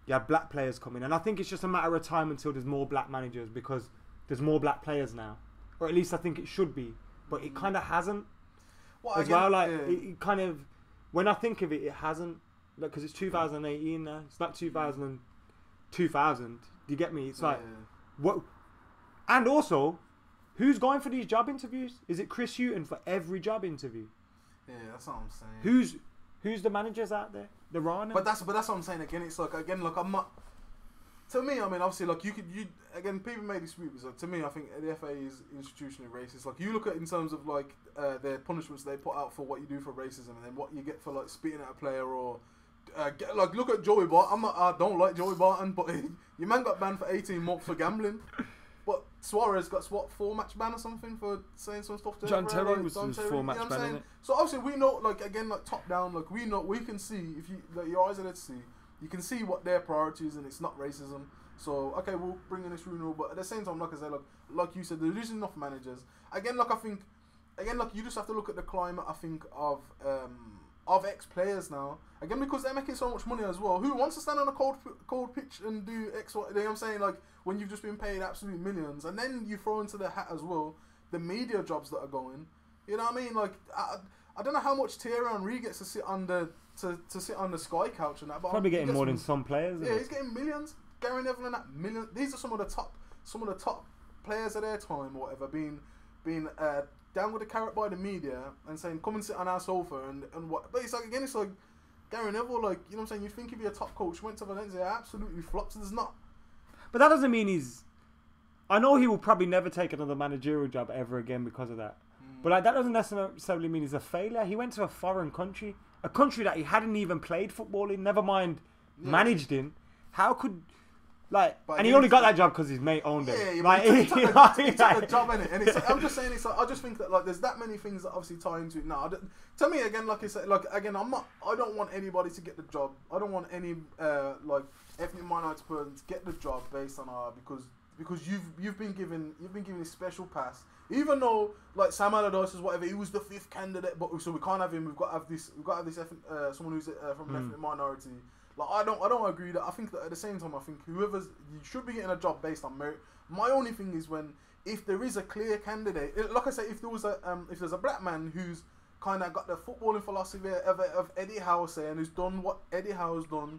You had black players coming. And I think it's just a matter of time until there's more black managers because there's more black players now. Or at least I think it should be. But it kind of hasn't. Well, as well, like, it kind of, when I think of it, it hasn't. Like, because it's 2018 now. It's not 2000. Do you get me? It's like, what? And also, who's going for these job interviews? Is it Chris Hughton for every job interview? Yeah, that's what I'm saying. Who's the managers out there? The Rana? But that's what I'm saying again. It's like, again, look, I'm not. To me, I mean, obviously, like you again, people made this sweep. So to me, I think the FA is institutionally racist. Like you look at in terms of like their punishments they put out for what you do for racism, and then what you get for like spitting at a player or. Like look at Joey Barton. I don't like Joey Barton, but your man got banned for 18 months for gambling. But Suarez got 4-match ban or something for saying some stuff to John Terry like, was 4-match ban, innit? So obviously we know, like again, like top down, like we can see if you like, your eyes are there to see. You can see what their priorities, and it's not racism. So okay, we'll bring in this rule, but at the same time, like I said, like you said, there's just enough managers. Again, like I think, like you just have to look at the climate. I think of ex-players now. Again, because they're making so much money as well. Who wants to stand on a cold pitch and do X, Y, you know what I'm saying? Like, when you've just been paid absolute millions, and then you throw into the hat as well the media jobs that are going. You know what I mean? Like, I don't know how much Thierry Henry gets to sit on the sit on the Sky couch and that. But probably getting more than some players. Yeah, he's getting millions. Gary Neville and that million. These are some of the top players of their time or whatever being down with the carrot by the media and saying, come and sit on our sofa and what. But it's like, again, it's like Gary Neville, like, you know what I'm saying, you think he'd be a top coach, went to Valencia, absolutely flops. There's not. But that doesn't mean he's. I know he will probably never take another managerial job ever again because of that. But like, that doesn't necessarily mean he's a failure. He went to a foreign country, a country that he hadn't even played football in, never mind managed in. How could. Like, but and he only got that job because his mate owned it. Yeah, like, he took the job, innit? And it's, I'm just saying, it's like, I just think that like there's that many things that obviously tie into it. No, to me again, like I said, like again, I don't want anybody to get the job. I don't want any like ethnic minority person to get the job based on because you've been given a special pass. Even though like Sam Allardyce is whatever, he was the 5th candidate, but so we can't have him. We've got to have this someone who's from an ethnic minority. Like I don't agree that. I think that at the same time, I think you should be getting a job based on merit. My only thing is if there is a clear candidate, like I say, if there's a black man who's kind of got the footballing philosophy of Eddie Howe saying, who's done what Eddie Howe's done,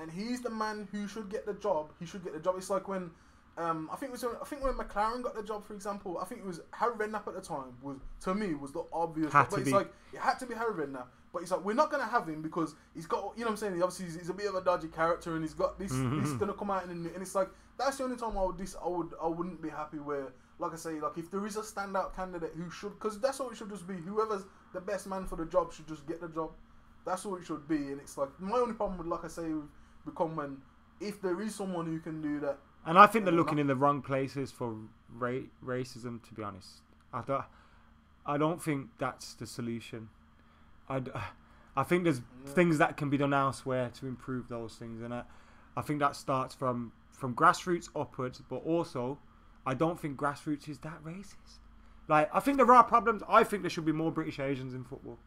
and he's the man who should get the job. He should get the job. It's like when I think when McLaren got the job, for example, I think it was Harry Redknapp at the time was the obvious. But it's like it had to be Harry Redknapp. But it's like we're not gonna have him because he's got, you know what I'm saying. Obviously, he's a bit of a dodgy character, and he's got this. This is gonna come out, and it's like that's the only time I wouldn't be happy. Where, like I say, like if there is a standout candidate who should, because that's all it should just be. Whoever's the best man for the job should just get the job. That's all it should be. And it's like my only problem with, like I say, become when if there is someone who can do that. And I think they're looking in the wrong places for racism. To be honest, I don't think that's the solution. I think there's things that can be done elsewhere to improve those things, and I think that starts from grassroots upwards. But also, I don't think grassroots is that racist. Like, I think there are problems. I think there should be more British Asians in football.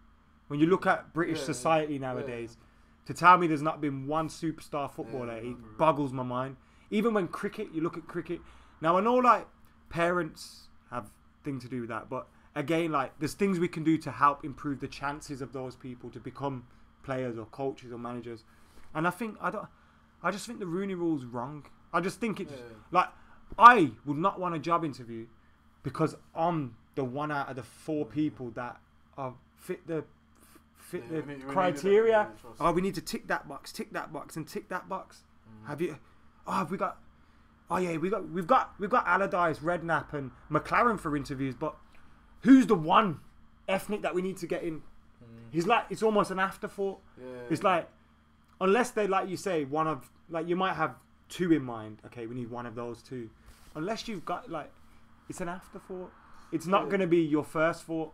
When you look at British society nowadays, to tell me there's not been one superstar footballer, it boggles my mind. Even when you look at cricket. Now, I know, like, parents have things to do with that, but again, like, there's things we can do to help improve the chances of those people to become players or coaches or managers. And I just think the Rooney Rule's wrong. I just think it's like I would not want a job interview because I'm the one out of the 4 people that are fit the criteria. We need to tick that box, and tick that box. Have you? Have we got? Oh yeah, we've got Allardyce, Redknapp, and McLaren for interviews. But who's the one ethnic that we need to get in? He's like, it's almost an afterthought. It's like, unless they, like you say, you might have 2 in mind. Okay, we need one of those 2. Unless you've got it's an afterthought. It's not going to be your first thought.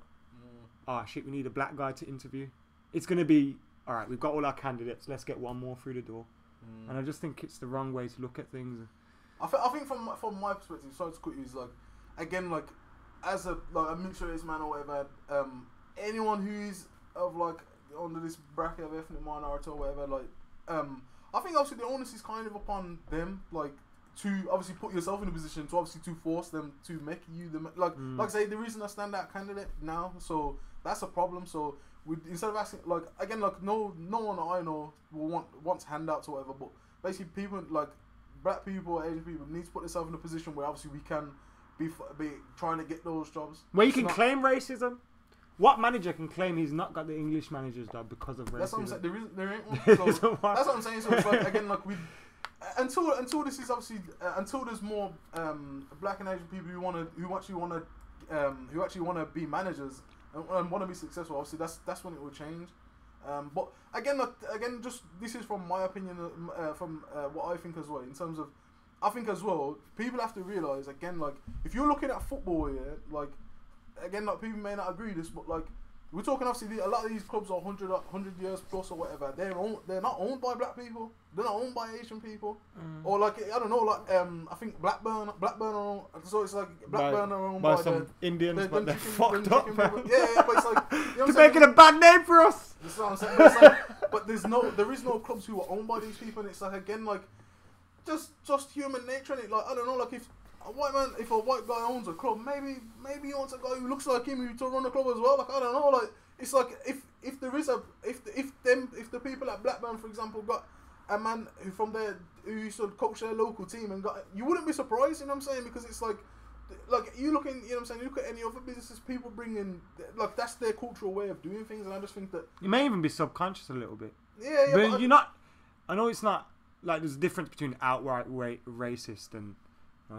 Oh shit, we need a black guy to interview. It's going to be, all right, we've got all our candidates. Let's get one more through the door. And I just think it's the wrong way to look at things. I think from my perspective, sorry to cut you, is again, as a mixed race man or whatever, anyone who's of under this bracket of ethnic minority or whatever, I think obviously the onus is kind of upon them, to obviously put yourself in a position to force them to make you the like I say, the reason I stand out candidate now, so that's a problem. So instead of asking no one I know wants handouts or whatever, but basically people black people, Asian people need to put themselves in a position where obviously we can be trying to get those jobs. Where you can claim racism. What manager can claim he's not got the English manager's job because of racism? That's what I'm saying. There ain't one. So that's what I'm saying. So it's again, we until this is obviously until there's more black and Asian people who actually want to be managers and want to be successful. Obviously, that's when it will change. But again, just this is from my opinion, from what I think as well. In terms of, I think as well, people have to realise again, if you're looking at football here, again, people may not agree with this, but we're talking obviously a lot of these clubs are 100 years plus or whatever. They're not owned by black people. They're not owned by Asian people. Or I don't know, I think Blackburn are owned, so it's Blackburn are owned by some Indians, but they're fucked up. But it's they're making a bad name for us. That's what I'm saying. But there is no clubs who are owned by these people, and it's again just human nature, and I don't know, if a white guy owns a club, maybe he wants a guy who looks like him to run the club as well. I don't know. It's if the people at Blackburn, for example, got a man who used to coach their local team and you wouldn't be surprised. You know what I'm saying? Because it's you look in, you know what I'm saying. You look at any other businesses, people bring in that's their cultural way of doing things, and I just think that you may even be subconscious a little bit. Yeah. But you're not. I know it's not there's a difference between outright racist and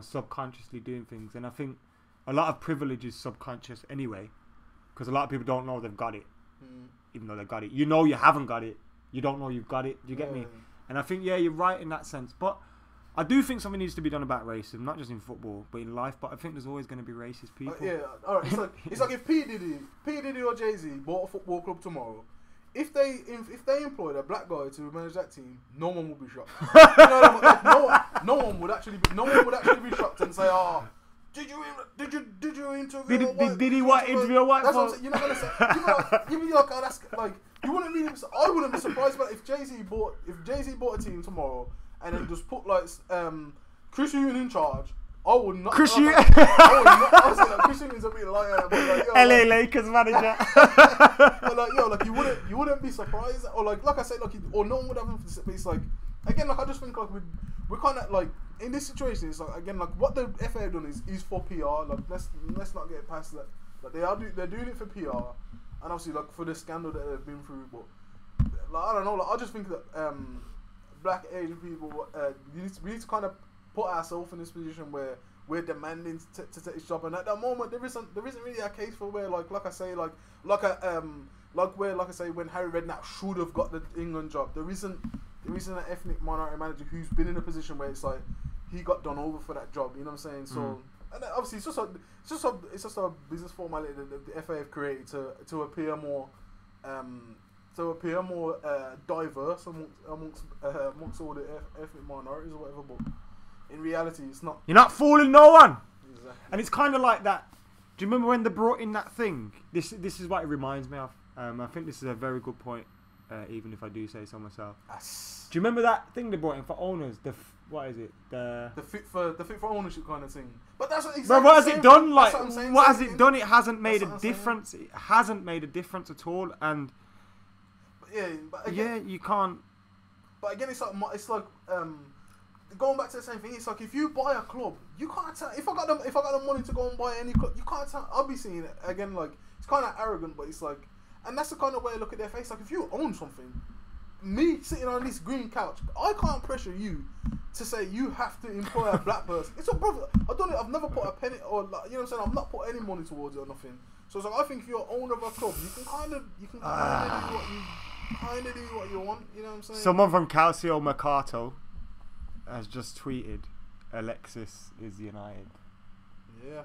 subconsciously doing things, and I think a lot of privilege is subconscious anyway, because a lot of people don't know they've got it, even though they've got it. You know you haven't got it. You don't know you've got it. Do you get me? And I think you're right in that sense. But I do think something needs to be done about racism, not just in football but in life. But I think there's always going to be racist people. All right. It's like if P Diddy or Jay-Z bought a football club tomorrow. If they employed a black guy to manage that team, no one would be shocked. No one would actually be shocked and say, "Oh, did you interview a white? Did he interview a white?" That's what I'm saying. You're not gonna say. You'd be like, "Oh, that's you wouldn't really." I wouldn't be surprised, but if Jay-Z bought a team tomorrow and then just put Chris Hughton in charge. I would not. Chris Hughton. Chris Hughton's a bit like LA Lakers manager. But you wouldn't be surprised, or like I said, or no one would have him. But it's again, I just think we're kind of in this situation. It's again, what the FA have done is for PR. Let's not get past that. They're doing it for PR, and obviously for the scandal that they've been through. But I don't know. I just think that black Asian people, we need to kind of put ourselves in this position where we're demanding to take this job, and at that moment there isn't really a case for where when Harry Redknapp should have got the England job. There isn't an ethnic minority manager who's been in a position where it's he got done over for that job. You know what I'm saying? So and obviously it's just a business formality that the FA have created to appear more diverse amongst all the ethnic minorities or whatever, but in reality, it's not. You're not fooling no one. Exactly. And it's kind of like that. Do you remember when they brought in that thing? This is what it reminds me of. I think this is a very good point, even if I do say so myself. Yes. Do you remember that thing they brought in for owners? What is it? The fit for ownership kind of thing. But that's exactly. But what has it done? What has it done? It hasn't made a difference. It hasn't made a difference at all. And but again, you can't. But again, it's like going back to the same thing. It's like if you buy a club, you can't tell. If I got the money to go and buy any club, you can't tell. I'll be seeing it again. Like it's kind of arrogant, but it's like, and that's the kind of way I look at their face. Like if you own something, me sitting on this green couch, I can't pressure you to say you have to employ a black person. It's a brother. I've never put a penny or like, you know what I'm saying. I've not put any money towards it or nothing. So it's like I think if you're owner of a club, you can kind of do what you want. You know what I'm saying? Someone from Calcio Mercato has just tweeted, Alexis is United. Yeah.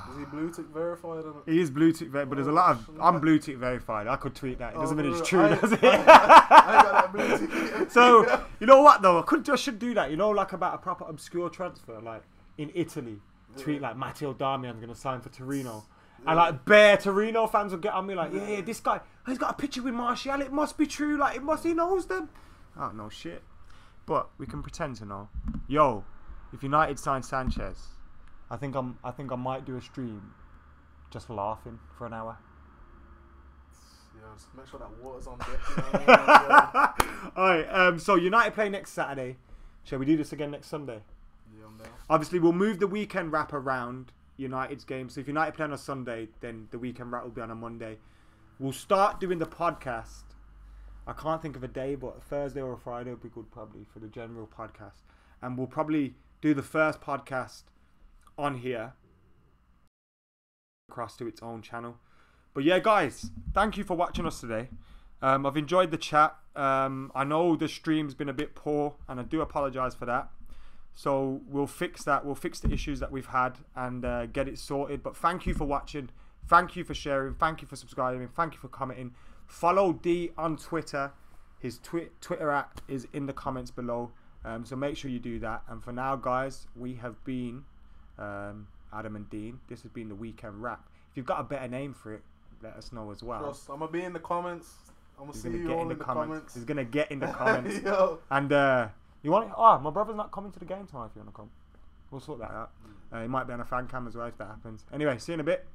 Is he blue tick verified? He is blue tick verified, but there's a lot of I'm blue tick verified. I could tweet that. It doesn't mean it's true, does it? I ain't got that blue tick. So you know what though? I should do that. You know, like about a proper obscure transfer, like in Italy. Tweet like Matteo Darmian's gonna sign for Torino. Yeah. And like bare Torino fans will get on me like, yeah, this guy, he's got a picture with Martial. It must be true. Like he knows them. I don't know shit. But we can pretend to know. Yo, if United sign Sanchez, I think I might do a stream just laughing for an hour. Yeah, just make sure that water's on deck. Alright, so United play next Saturday. Shall we do this again next Sunday? Yeah, I'm down. Obviously, we'll move the weekend wrap around United's game. So if United play on a Sunday, then the weekend wrap will be on a Monday. We'll start doing the podcast. I can't think of a day, but a Thursday or a Friday would be good probably for the general podcast. And we'll probably do the first podcast on here across to its own channel. But yeah, guys, thank you for watching us today. I've enjoyed the chat. I know the stream's been a bit poor, and I do apologise for that. So we'll fix that. We'll fix the issues that we've had and get it sorted. But thank you for watching. Thank you for sharing. Thank you for subscribing. Thank you for commenting. Follow D on Twitter. His Twitter app is in the comments below. So make sure you do that. And for now, guys, we have been Adam and Dean. This has been the weekend wrap. If you've got a better name for it, let us know as well. Trust, I'm gonna be in the comments. I'm gonna see you all in the comments. He's gonna get in the comments. Yo. And you want? Oh, my brother's not coming to the game tomorrow. If you wanna come, we'll sort that out. He might be on a fan cam as well if that happens. Anyway, see you in a bit.